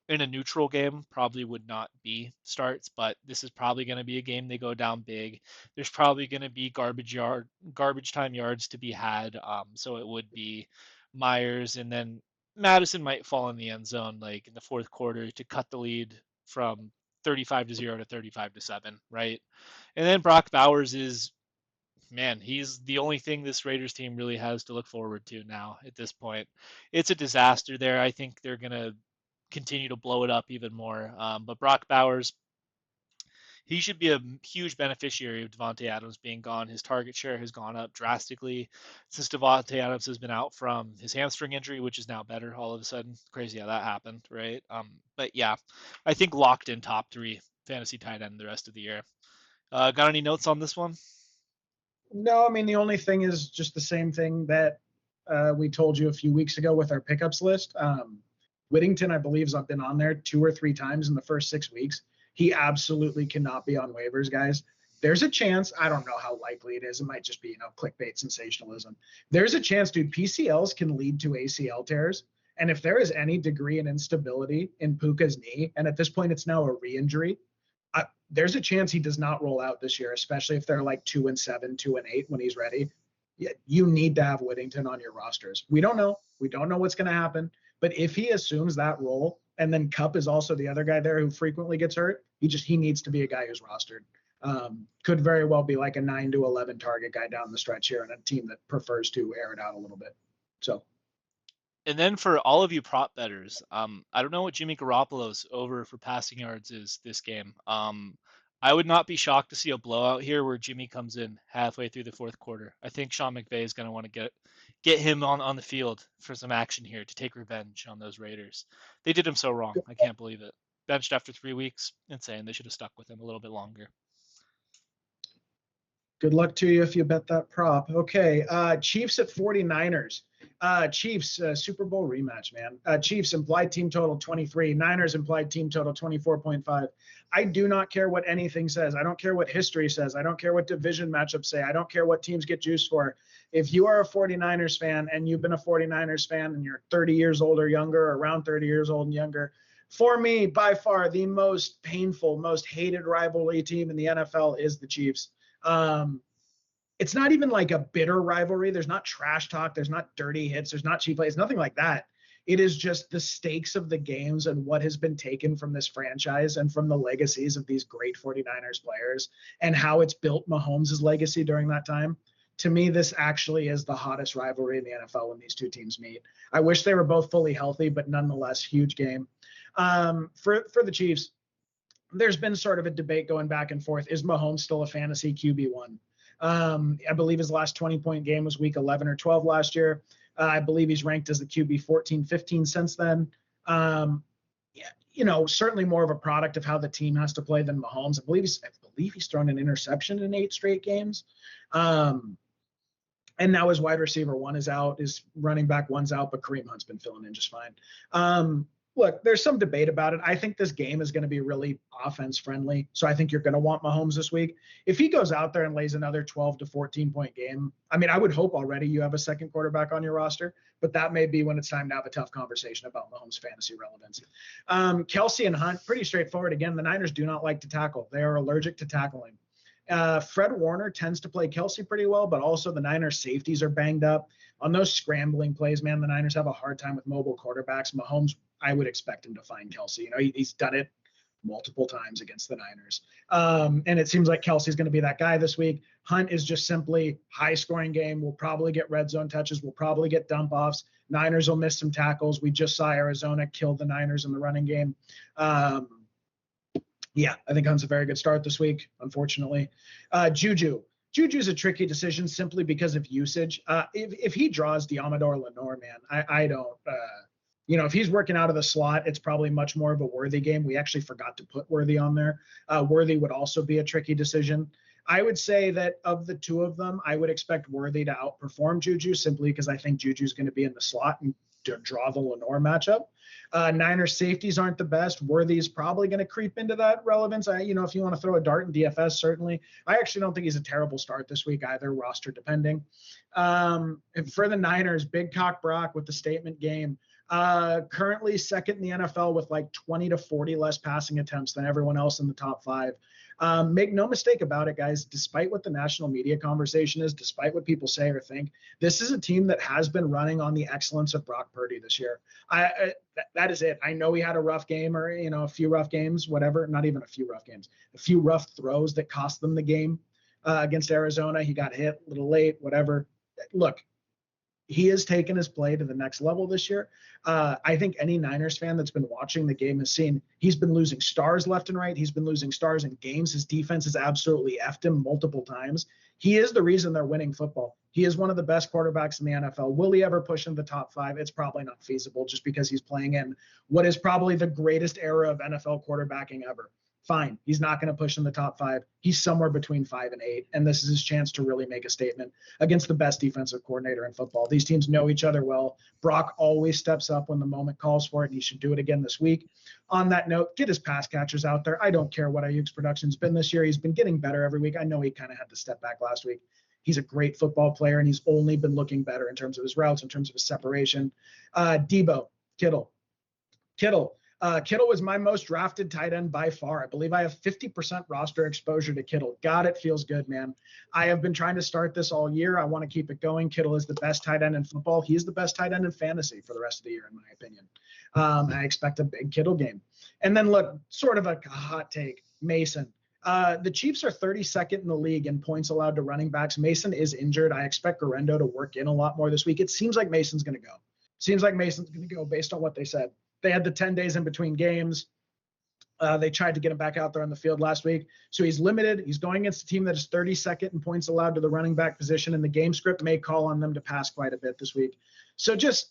in a neutral game probably would not be starts, but this is probably going to be a game they go down big. There's probably going to be garbage time yards to be had. So it would be Myers, and then Madison might fall in the end zone like in the fourth quarter to cut the lead from 35-0 to 35-7, right? And then Brock Bowers is, man, he's the only thing this Raiders team really has to look forward to now at this point. It's a disaster there. I think they're going to continue to blow it up even more. But Brock Bowers, he should be a huge beneficiary of Devontae Adams being gone. His target share has gone up drastically since Devontae Adams has been out from his hamstring injury, which is now better all of a sudden. Crazy how that happened, right? But yeah, I think locked in top 3 fantasy tight end the rest of the year. Got any notes on this one? No, I mean, the only thing is just the same thing that we told you a few weeks ago with our pickups list. Whittington, I believe, has been on there 2 or 3 times in the first 6 weeks. He absolutely cannot be on waivers, guys. There's a chance. I don't know how likely it is. It might just be, clickbait sensationalism. There's a chance, dude. PCLs can lead to ACL tears. And if there is any degree in instability in Puka's knee, and at this point it's now a re-injury, there's a chance he does not roll out this year, especially if they're like 2-7, 2-8 when he's ready. You need to have Whittington on your rosters. We don't know. We don't know what's going to happen. But if he assumes that role, and then Kupp is also the other guy there who frequently gets hurt, he needs to be a guy who's rostered. Could very well be like a 9 to 11 target guy down the stretch here, and a team that prefers to air it out a little bit. So. And then for all of you prop bettors, I don't know what Jimmy Garoppolo's over for passing yards is this game. I would not be shocked to see a blowout here where Jimmy comes in halfway through the fourth quarter. I think Sean McVay is going to want to get him on the field for some action here to take revenge on those Raiders. They did him so wrong. I can't believe it. Benched after 3 weeks. Insane. They should have stuck with him a little bit longer. Good luck to you if you bet that prop. Okay, Chiefs at 49ers. Chiefs, Super Bowl rematch, man. Chiefs implied team total 23. Niners implied team total 24.5. I do not care what anything says. I don't care what history says. I don't care what division matchups say. I don't care what teams get juiced for. If you are a 49ers fan and you've been a 49ers fan and you're 30 years old or younger, or around 30 years old and younger, for me, by far, the most painful, most hated rivalry team in the NFL is the Chiefs. It's not even like a bitter rivalry. There's not trash talk. There's not dirty hits. There's not cheap plays. Nothing like that. It is just the stakes of the games and what has been taken from this franchise and from the legacies of these great 49ers players and how it's built Mahomes' legacy during that time. To me, this actually is the hottest rivalry in the NFL when these two teams meet. I wish they were both fully healthy, but nonetheless, huge game. For the Chiefs, there's been sort of a debate going back and forth. Is Mahomes still a fantasy QB1? I believe his last 20-point game was week 11 or 12 last year. I believe he's ranked as the QB 14, 15 since then. Yeah, certainly more of a product of how the team has to play than Mahomes. I believe he's thrown an interception in 8 straight games. And now his wide receiver 1 is out, his running back 1's out, but Kareem Hunt's been filling in just fine. Look, there's some debate about it. I think this game is going to be really offense friendly. So I think you're going to want Mahomes this week. If he goes out there and lays another 12 to 14-point game, I mean, I would hope already you have a second quarterback on your roster, but that may be when it's time to have a tough conversation about Mahomes' fantasy relevance. Kelsey and Hunt, pretty straightforward. Again, the Niners do not like to tackle. They are allergic to tackling. Fred Warner tends to play Kelsey pretty well, but also the Niners safeties are banged up. On those scrambling plays, man, the Niners have a hard time with mobile quarterbacks. Mahomes, I would expect him to find Kelsey. He's done it multiple times against the Niners. And it seems like Kelsey's going to be that guy this week. Hunt is just simply high scoring game. We'll probably get red zone touches. We'll probably get dump offs. Niners will miss some tackles. We just saw Arizona kill the Niners in the running game. Yeah, I think Hunt's a very good start this week, unfortunately. Juju's a tricky decision simply because of usage. If he draws Diamador Lenore, man, I don't if he's working out of the slot, it's probably much more of a Worthy game. We actually forgot to put Worthy on there. Worthy would also be a tricky decision. I would say that of the two of them, I would expect Worthy to outperform Juju simply because I think Juju's going to be in the slot and to draw the Lenore matchup. Niners safeties aren't the best. Worthy's probably going to creep into that relevance. If you want to throw a dart in DFS, certainly. I actually don't think he's a terrible start this week either, roster depending. And for the Niners, Big Cock Brock with the statement game. Currently second in the NFL with like 20 to 40 less passing attempts than everyone else in the top 5. Make no mistake about it, guys. Despite what the national media conversation is, despite what people say or think, this is a team that has been running on the excellence of Brock Purdy this year. That is it. I know he had a rough game or, a few rough games, whatever. Not even a few rough games. A few rough throws that cost them the game against Arizona. He got hit a little late, whatever. Look, he has taken his play to the next level this year. I think any Niners fan that's been watching the game has seen he's been losing stars left and right. He's been losing stars in games. His defense has absolutely effed him multiple times. He is the reason they're winning football. He is one of the best quarterbacks in the NFL. Will he ever push into the top 5? It's probably not feasible just because he's playing in what is probably the greatest era of NFL quarterbacking ever. Fine. He's not going to push in the top 5. He's somewhere between 5 and 8. And this is his chance to really make a statement against the best defensive coordinator in football. These teams know each other well. Brock always steps up when the moment calls for it, and he should do it again this week. On that note, get his pass catchers out there. I don't care what Ayuk's production's been this year. He's been getting better every week. I know he kind of had to step back last week. He's a great football player, and he's only been looking better in terms of his routes, in terms of his separation. Debo, Kittle. Kittle was my most drafted tight end by far. I believe I have 50% roster exposure to Kittle. God, it feels good, man. I have been trying to start this all year. I want to keep it going. Kittle is the best tight end in football. He is the best tight end in fantasy for the rest of the year, in my opinion. I expect a big Kittle game. And then look, sort of a hot take, Mason. The Chiefs are 32nd in the league in points allowed to running backs. Mason is injured. I expect Garendo to work in a lot more this week. It seems like Mason's going to go based on what they said. They had the 10 days in between games. They tried to get him back out there on the field last week. So he's limited. He's going against a team that is 32nd in points allowed to the running back position, and the game script may call on them to pass quite a bit this week. So just,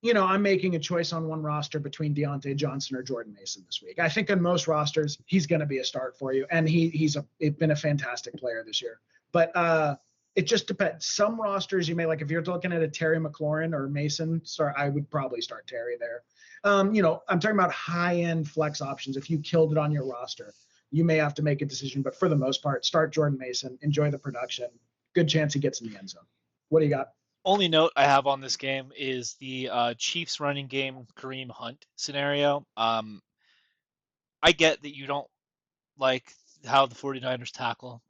I'm making a choice on one roster between Deontay Johnson or Jordan Mason this week. I think on most rosters, he's going to be a start for you, and he's been a fantastic player this year. But it just depends. Some rosters you may like. If you're looking at a Terry McLaurin or Mason, I would probably start Terry there. I'm talking about high-end flex options. If you killed it on your roster, you may have to make a decision. But for the most part, start Jordan Mason. Enjoy the production. Good chance he gets in the end zone. What do you got? Only note I have on this game is the Chiefs running game Kareem Hunt scenario. I get that you don't like how the 49ers tackle.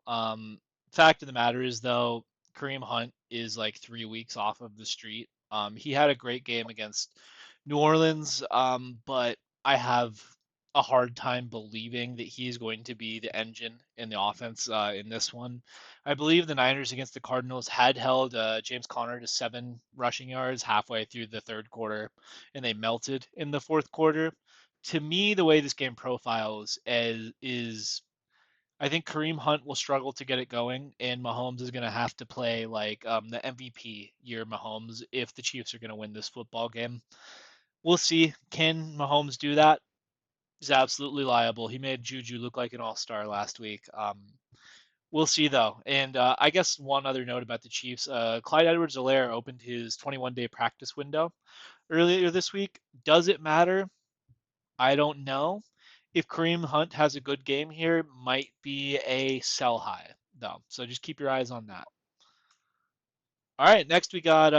Fact of the matter is, though, Kareem Hunt is like 3 weeks off of the street. He had a great game against New Orleans, but I have a hard time believing that he's going to be the engine in the offense in this one. I believe the Niners against the Cardinals had held James Conner to 7 rushing yards halfway through the third quarter, and they melted in the fourth quarter. to me, the way this game profiles is I think Kareem Hunt will struggle to get it going, and Mahomes is going to have to play like the MVP year Mahomes if the Chiefs are going to win this football game. We'll see. Can Mahomes do that? He's absolutely liable. He made Juju look like an all-star last week. We'll see though. And I guess one other note about the Chiefs: Clyde Edwards-Helaire opened his 21-day practice window earlier this week. Does it matter? I don't know. If Kareem Hunt has a good game here, might be a sell high though. So just keep your eyes on that. All right, next we got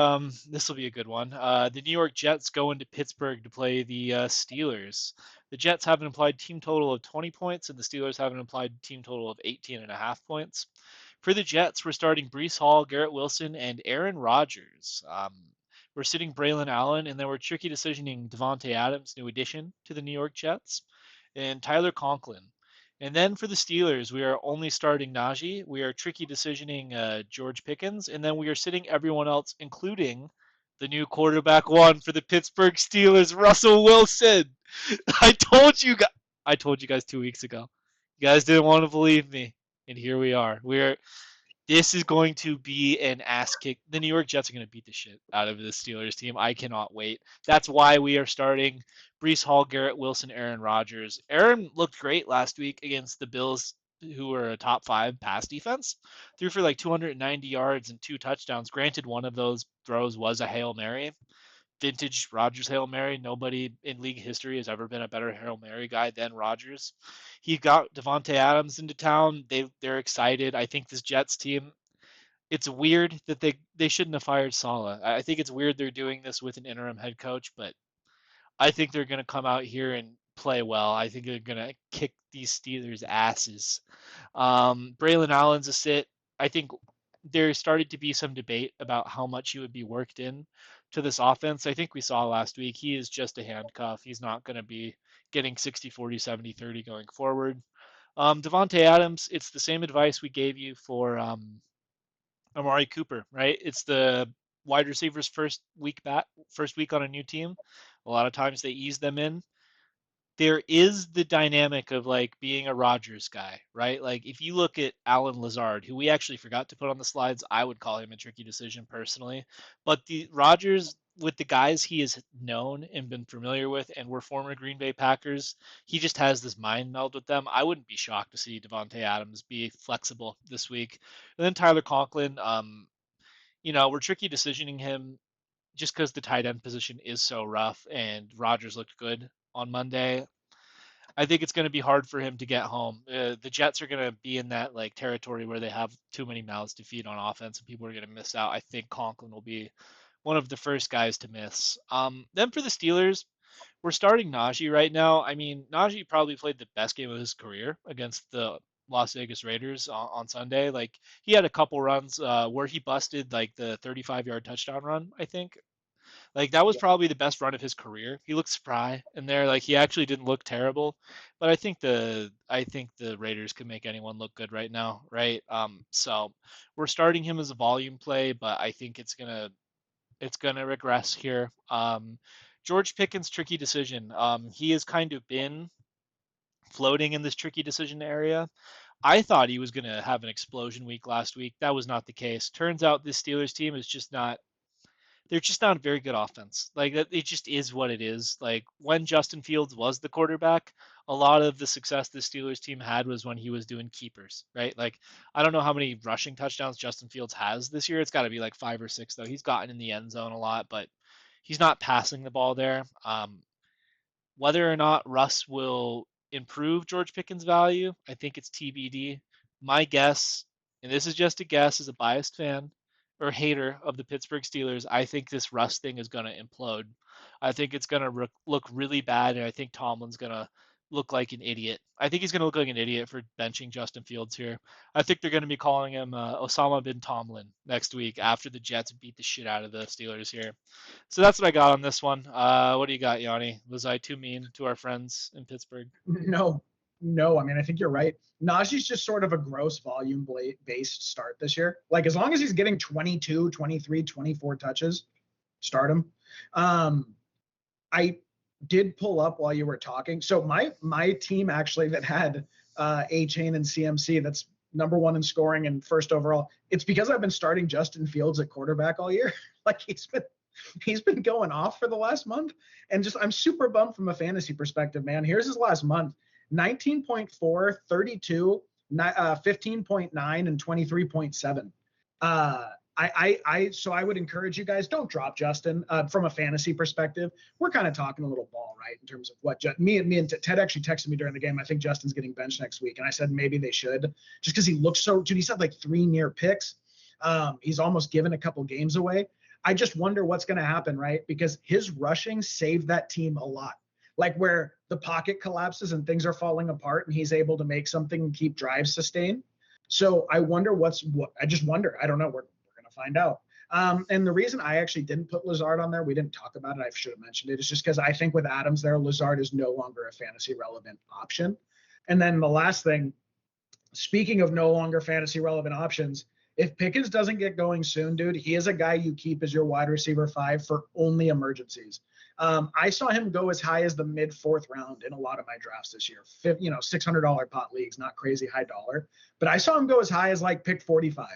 this will be a good one. The New York Jets go into Pittsburgh to play the Steelers. The Jets have an implied team total of 20 points, and the Steelers have an implied team total of 18.5 points. For the Jets, we're starting Breece Hall, Garrett Wilson, and Aaron Rodgers. We're sitting Braylon Allen, and then we're tricky decisioning Devontae Adams, new addition to the New York Jets, and Tyler Conklin. And then for the Steelers, we are only starting Najee. We are tricky decisioning George Pickens, and then we are sitting everyone else, including the new quarterback one for the Pittsburgh Steelers, Russell Wilson. I told you guys. I told you guys 2 weeks ago. You guys didn't want to believe me, and here we are. This is going to be an ass kick. The New York Jets are going to beat the shit out of the Steelers team. I cannot wait. That's why we are starting Breece Hall, Garrett Wilson, Aaron Rodgers. Aaron looked great last week against the Bills, who were a top 5 pass defense. Threw for like 290 yards and 2 touchdowns. Granted, one of those throws was a Hail Mary. Vintage Rodgers Hail Mary. Nobody in league history has ever been a better Hail Mary guy than Rodgers. He got Devontae Adams into town. They're excited. I think this Jets team. It's weird that they shouldn't have fired Saleh. I think it's weird they're doing this with an interim head coach, but I think they're going to come out here and play well. I think they're going to kick these Steelers' asses. Braylon Allen's a sit. I think there started to be some debate about how much he would be worked in to this offense. I think we saw last week he is just a handcuff. He's not going to be getting 60, 40, 70, 30 going forward. Devontae Adams, it's the same advice we gave you for Amari Cooper, right? It's the wide receivers first week on a new team. A lot of times they ease them in. There is the dynamic of like being a Rodgers guy, right? Like if you look at Alan Lazard, who we actually forgot to put on the slides, I would call him a tricky decision personally. But the Rodgers with the guys he has known and been familiar with and were former Green Bay Packers, he just has this mind meld with them. I wouldn't be shocked to see Devontae Adams be flexible this week. And then Tyler Conklin, we're tricky decisioning him just because the tight end position is so rough and Rodgers looked good on Monday. I think it's going to be hard for him to get home. The Jets are going to be in that like territory where they have too many mouths to feed on offense, and people are going to miss out. I think Conklin will be one of the first guys to miss. Then for the Steelers, we're starting Najee right now. I mean, Najee probably played the best game of his career against the Las Vegas Raiders on Sunday. Like he had a couple runs where he busted like the 35-yard touchdown run, I think. Like that was probably the best run of his career. He looked spry in there. Like he actually didn't look terrible. But I think the Raiders could make anyone look good right now, right? So we're starting him as a volume play, but I think it's gonna regress here. George Pickens tricky decision. He has kind of been floating in this tricky decision area. I thought he was gonna have an explosion week last week. That was not the case. Turns out this Steelers team is just not they're just not a very good offense. Like it just is what it is. Like when Justin Fields was the quarterback, a lot of the success the Steelers team had was when he was doing keepers, right? Like I don't know how many rushing touchdowns Justin Fields has this year. It's got to be like 5 or 6 though. He's gotten in the end zone a lot, but he's not passing the ball there. Whether or not Russ will improve George Pickens' value, I think it's TBD. My guess, and this is just a guess as a biased fan or hater of the Pittsburgh Steelers, I think this Russ thing is going to implode. I think it's going to look really bad, and I think Tomlin's going to look like an idiot. I think he's going to look like an idiot for benching Justin Fields here. I think they're going to be calling him Osama bin Tomlin next week after the Jets beat the shit out of the Steelers here. So that's what I got on this one. What do you got, Yanni? Was I too mean to our friends in Pittsburgh? No, no. I mean, I think you're right. Najee's just sort of a gross volume based start this year. Like as long as he's getting 22, 23, 24 touches, start him. I did pull up while you were talking. So my team actually that had A-Chain and CMC, that's number one in scoring and first overall. It's because I've been starting Justin Fields at quarterback all year. Like he's been going off for the last month, and just I'm super bummed from a fantasy perspective, man. Here's his last month: 19.4, 32, 15.9, and 23.7. So I would encourage you guys, don't drop Justin from a fantasy perspective. We're kind of talking a little ball, right, in terms of what me and Ted actually texted me during the game. I think Justin's getting benched next week, and I said maybe they should, just because he looks so. Dude, he's had like 3 near picks. He's almost given a couple games away. I just wonder what's going to happen, right? Because his rushing saved that team a lot. Like where the pocket collapses and things are falling apart, and he's able to make something and keep drives sustained. So I wonder I just wonder. I don't know. We're going to find out. And the reason I actually didn't put Lazard on there, we didn't talk about it, I should have mentioned it, is just because I think with Adams there, Lazard is no longer a fantasy relevant option. And then the last thing, speaking of no longer fantasy relevant options, if Pickens doesn't get going soon, dude, he is a guy you keep as your wide receiver 5 for only emergencies. I saw him go as high as the mid 4th round in a lot of my drafts this year. $600 pot leagues, not crazy high dollar, but I saw him go as high as like pick 45.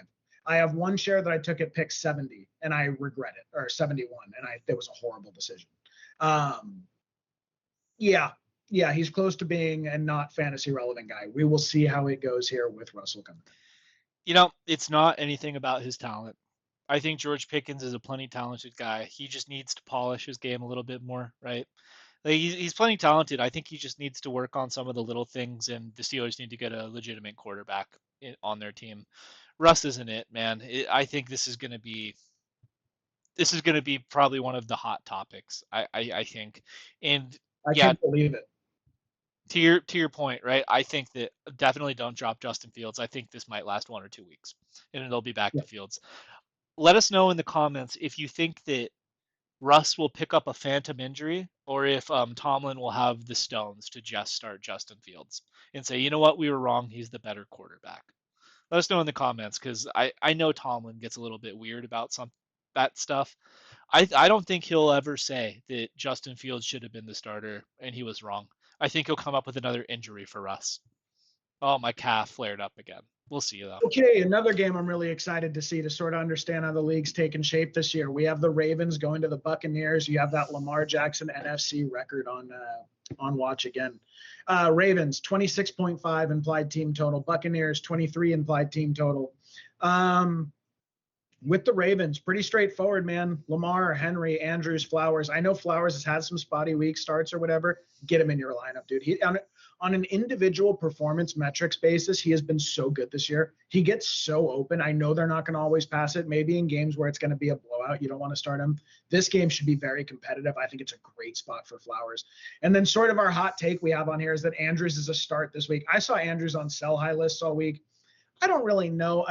I have one share that I took at pick 70 and I regret it, or 71, and it was a horrible decision. Yeah, he's close to being a not fantasy relevant guy. We will see how it goes here with Russell coming. It's not anything about his talent. I think George Pickens is a plenty talented guy. He just needs to polish his game a little bit more, right? Like he's plenty talented. I think he just needs to work on some of the little things, and the Steelers need to get a legitimate quarterback on their team. Russ isn't it, man. I think this is going to be probably one of the hot topics. I think, and I can't believe it. To your point, right? I think that definitely don't drop Justin Fields. I think this might last 1 or 2 weeks, and it'll be back to Fields. Let us know in the comments if you think that Russ will pick up a phantom injury, or if Tomlin will have the stones to just start Justin Fields and say, you know what, we were wrong. He's the better quarterback. Let us know in the comments, because I know Tomlin gets a little bit weird about that stuff. I don't think he'll ever say that Justin Fields should have been the starter and he was wrong. I think he'll come up with another injury for Russ. Oh, my calf flared up again. We'll see though. Okay, another game I'm really excited to see to sort of understand how the league's taking shape this year. We have the Ravens going to the Buccaneers. You have that Lamar Jackson NFC record on watch again. Ravens 26.5 implied team total. Buccaneers 23 implied team total. With the Ravens, pretty straightforward, man. Lamar, Henry, Andrews, Flowers. I know Flowers has had some spotty week starts or whatever. Get him in your lineup, dude. He on an individual performance metrics basis, he has been so good this year. He gets so open. I know they're not going to always pass it. Maybe in games where it's going to be a blowout, you don't want to start him. This game should be very competitive. I think it's a great spot for Flowers. And then sort of our hot take we have on here is that Andrews is a start this week. I saw Andrews on sell high lists all week. I don't really know.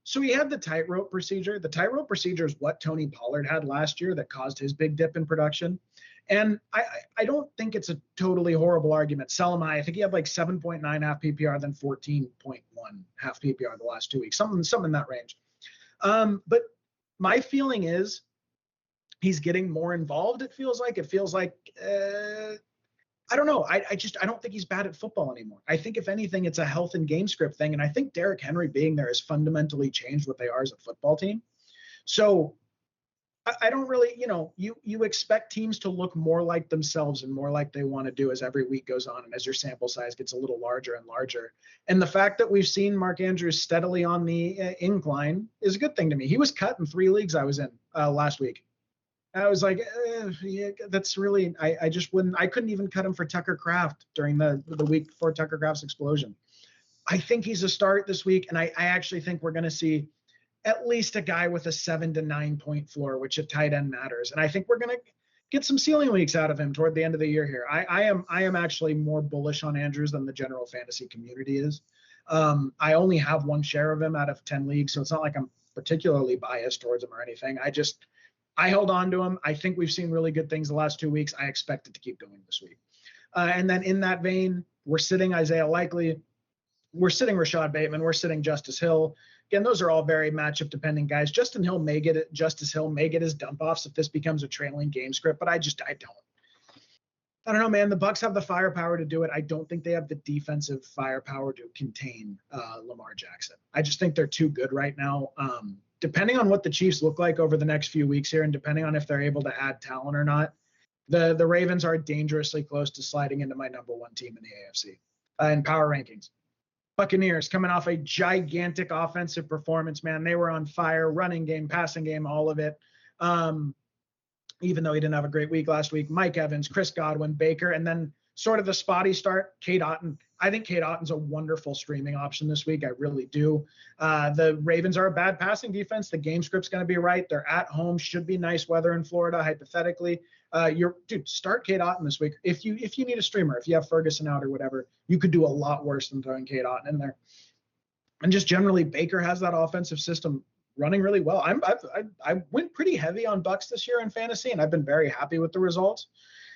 So he had the tightrope procedure. The tightrope procedure is what Tony Pollard had last year that caused his big dip in production. And I don't think it's a totally horrible argument. Sell him high. I think he had like 7.9 half PPR, then 14.1 half PPR the last 2 weeks, something in that range. But my feeling is he's getting more involved. It feels like I don't know. I don't think he's bad at football anymore. I think if anything, it's a health and game script thing. And I think Derrick Henry being there has fundamentally changed what they are as a football team. So I don't really, you expect teams to look more like themselves and more like they want to do as every week goes on and as your sample size gets a little larger and larger. And the fact that we've seen Mark Andrews steadily on the incline is a good thing to me. He was cut in 3 leagues I was in last week. I was like, yeah, that's really, I just wouldn't, I couldn't even cut him for Tucker Kraft during the week before Tucker Kraft's explosion. I think he's a start this week. And I actually think we're going to see at least a guy with a 7 to 9 point floor, which at tight end matters. And I think we're going to get some ceiling weeks out of him toward the end of the year here. I am actually more bullish on Andrews than the general fantasy community is. I only have one share of him out of 10 leagues. So it's not like I'm particularly biased towards him or anything. I held on to him. I think we've seen really good things the last 2 weeks. I expect it to keep going this week. And then in that vein, we're sitting Isaiah Likely. We're sitting Rashad Bateman. We're sitting Justice Hill. Again, those are all very matchup dependent guys. Justice Hill may get his dump offs if this becomes a trailing game script, but I don't. I don't know, man. The Bucks have the firepower to do it. I don't think they have the defensive firepower to contain Lamar Jackson. I just think they're too good right now. Depending on what the Chiefs look like over the next few weeks here, and depending on if they're able to add talent or not, the Ravens are dangerously close to sliding into my number one team in the AFC in power rankings. Buccaneers coming off a gigantic offensive performance, man. They were on fire, running game, passing game, all of it. Even though he didn't have a great week last week. Mike Evans, Chris Godwin, Baker, and then sort of the spotty start, Cade Otton. I think Cade Otton's a wonderful streaming option this week. I really do. The Ravens are a bad passing defense. The game script's going to be right. They're at home. Should be nice weather in Florida, hypothetically. Start Cade Otton this week. If you need a streamer, if you have Ferguson out or whatever, you could do a lot worse than throwing Cade Otton in there. And just generally, Baker has that offensive system running really well. I went pretty heavy on Bucks this year in fantasy, and I've been very happy with the results.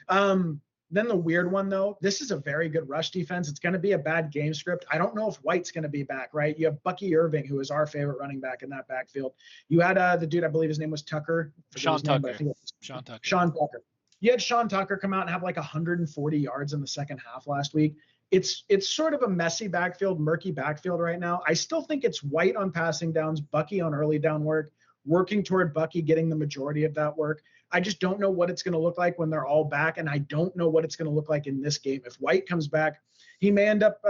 Then the weird one, though, this is a very good rush defense. It's going to be a bad game script. I don't know if White's going to be back, right? You have Bucky Irving, who is our favorite running back in that backfield. You had the dude, I believe his name was Tucker. Sean Tucker. Sean Tucker. You had Sean Tucker come out and have like 140 yards in the second half last week. It's sort of a messy backfield, murky backfield right now. I still think it's White on passing downs, Bucky on early down work, working toward Bucky getting the majority of that work. I just don't know what it's going to look like when they're all back, and I don't know what it's going to look like in this game. If White comes back, he may end up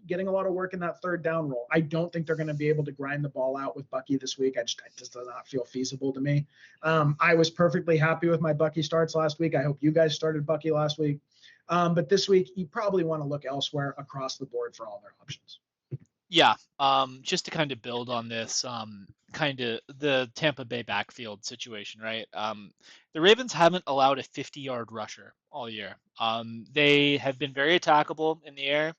getting a lot of work in that third down role. I don't think they're going to be able to grind the ball out with Bucky this week. It just does not feel feasible to me. I was perfectly happy with my Bucky starts last week. I hope you guys started Bucky last week. But this week, you probably want to look elsewhere across the board for all their options. Yeah, just to kind of build on this, kind of the Tampa Bay backfield situation, right? The Ravens haven't allowed a 50-yard rusher all year. They have been very attackable in the air,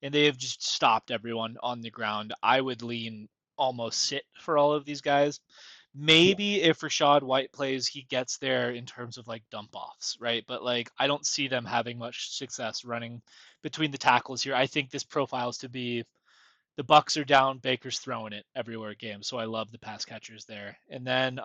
and they have just stopped everyone on the ground. I would lean almost sit for all of these guys. Maybe if Rachaad White plays, he gets there in terms of like dump offs, right? But like, I don't see them having much success running between the tackles here. I think this profiles to be the Bucks are down, Baker's throwing it everywhere game. So I love the pass catchers there. And then,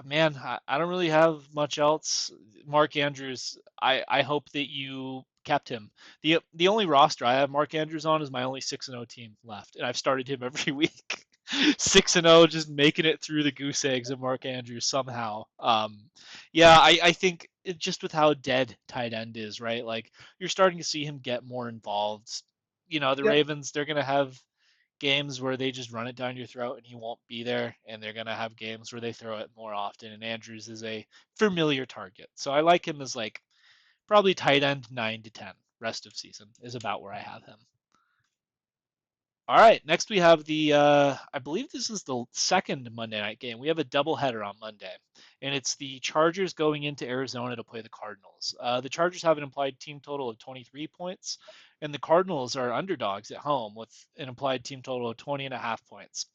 man, I don't really have much else. Mark Andrews, I hope that you kept him. The only roster I have Mark Andrews on is my only 6-0 team left, and I've started him every week. 6-0, just making it through the goose eggs of Mark Andrews somehow. Yeah, I think just with how dead tight end is, right? Like you're starting to see him get more involved. The Yep. Ravens, they're going to have games where they just run it down your throat and he won't be there, and they're going to have games where they throw it more often, and Andrews is a familiar target. So I like him as like probably tight end 9 to 10 rest of season is about where I have him. All right, next we have I believe this is the second Monday night game. We have a doubleheader on Monday, and it's the Chargers going into Arizona to play the Cardinals. The Chargers have an implied team total of 23 points, and the Cardinals are underdogs at home with an implied team total of 20.5 points.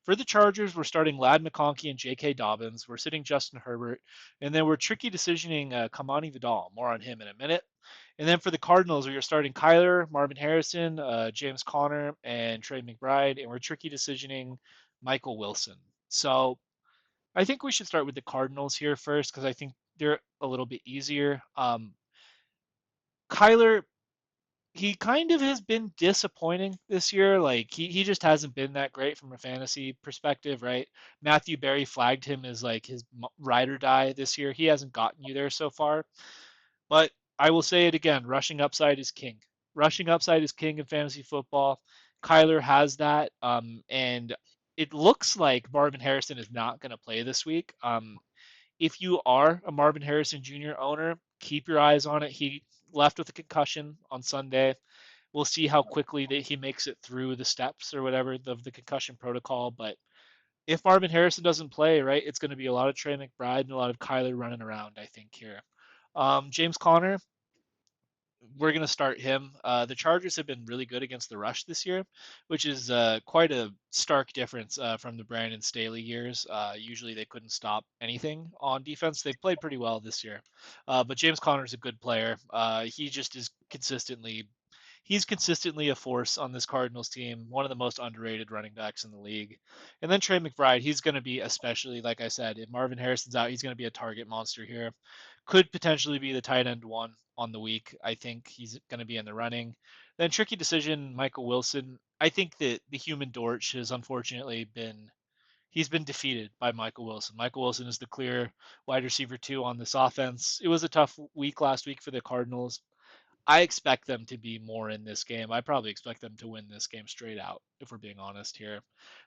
For the Chargers, we're starting Ladd McConkey and J.K. Dobbins. We're sitting Justin Herbert, and then we're tricky decisioning Kamani Vidal. More on him in a minute. And then for the Cardinals, we are starting Kyler, Marvin Harrison, James Conner, and Trey McBride, and we're tricky decisioning Michael Wilson. So I think we should start with the Cardinals here first because I think they're a little bit easier. Kyler, he kind of has been disappointing this year. Like he just hasn't been that great from a fantasy perspective, right? Matthew Berry flagged him as like his ride or die this year. He hasn't gotten you there so far, but I will say it again, rushing upside is king. Rushing upside is king in fantasy football. Kyler has that, and it looks like Marvin Harrison is not going to play this week. If you are a Marvin Harrison Jr. owner, keep your eyes on it. He left with a concussion on Sunday. We'll see how quickly that he makes it through the steps or whatever of the concussion protocol. But if Marvin Harrison doesn't play, right, it's going to be a lot of Trey McBride and a lot of Kyler running around, I think, here. James Conner, we're going to start him. The Chargers have been really good against the rush this year, which is quite a stark difference from the Brandon Staley years. Usually they couldn't stop anything on defense. They've played pretty well this year. But James Conner is a good player. He just is consistently he's consistently a force on this Cardinals team, one of the most underrated running backs in the league. And then Trey McBride, he's going to be, especially like I said, if Marvin Harrison's out, he's going to be a target monster here. Could potentially be the tight end one on the week. I think he's going to be in the running. Then tricky decision, Michael Wilson. I think that the human Dortch has unfortunately been defeated by Michael Wilson. Michael Wilson is the clear wide receiver 2 on this offense. It was a tough week last week for the Cardinals. I expect them to be more in this game. I probably expect them to win this game straight out, if we're being honest here.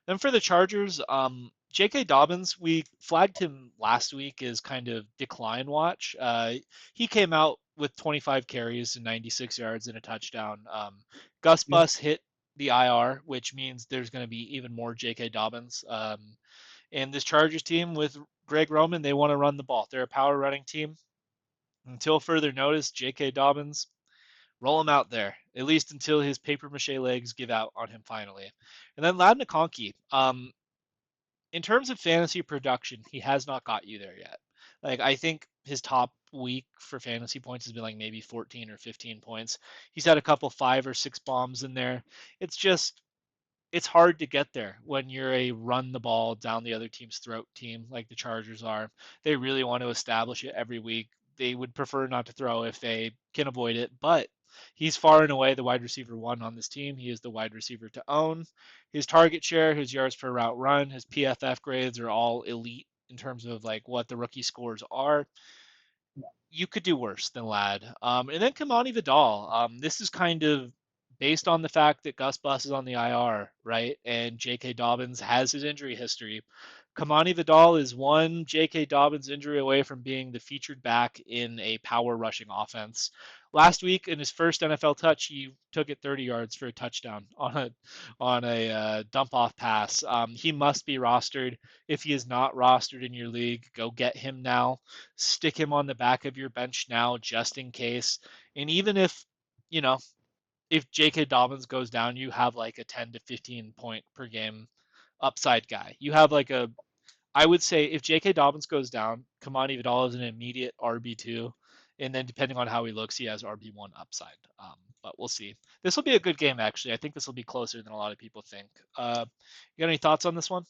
Then for the Chargers, J.K. Dobbins, we flagged him last week as kind of decline watch. He came out with 25 carries and 96 yards and a touchdown. Gus Yep. Bus hit the IR, which means there's going to be even more J.K. Dobbins. And this Chargers team with Greg Roman, they want to run the ball. They're a power running team. Until further notice, J.K. Dobbins, roll him out there, at least until his paper mache legs give out on him finally. And then Lad McConkey, in terms of fantasy production, he has not got you there yet. Like, I think his top week for fantasy points has been like maybe 14 or 15 points. He's had a couple 5 or 6 bombs in there. It's just, it's hard to get there when you're a run the ball down the other team's throat team like the Chargers are. They really want to establish it every week. They would prefer not to throw if they can avoid it, but he's far and away the wide receiver 1 on this team. He is the wide receiver to own. His target share, his yards per route run, his PFF grades are all elite in terms of like what the rookie scores are. You could do worse than Lad. And then Kamani Vidal. This is kind of based on the fact that Gus Bus is on the IR, right? And J.K. Dobbins has his injury history. Kamani Vidal is one J.K. Dobbins injury away from being the featured back in a power rushing offense. Last week, in his first NFL touch, he took it 30 yards for a touchdown on a dump off pass. He must be rostered. If he is not rostered in your league, go get him now. Stick him on the back of your bench now, just in case. And even if, you know, if J.K. Dobbins goes down, you have like a 10 to 15 point per game upside guy. You have like a, I would say if J.K. Dobbins goes down, Kamani Vidal is an immediate RB2. And then depending on how he looks, he has RB1 upside. But we'll see. This will be a good game, actually. I think this will be closer than a lot of people think. You got any thoughts on this one?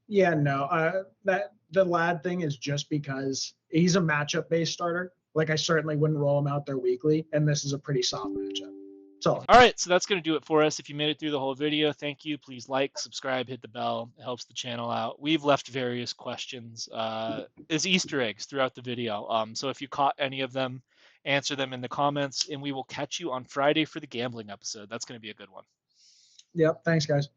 Yeah, no. That the Lad thing is just because he's a matchup based starter. Like I certainly wouldn't roll him out there weekly, and this is a pretty soft matchup. So All right, so that's going to do it for us. If you made it through the whole video, thank you. Please like, subscribe, hit the bell. It helps the channel out. We've left various questions as Easter eggs throughout the video. So if you caught any of them, answer them in the comments, and we will catch you on Friday for the gambling episode. That's going to be a good one. yep, thanks guys.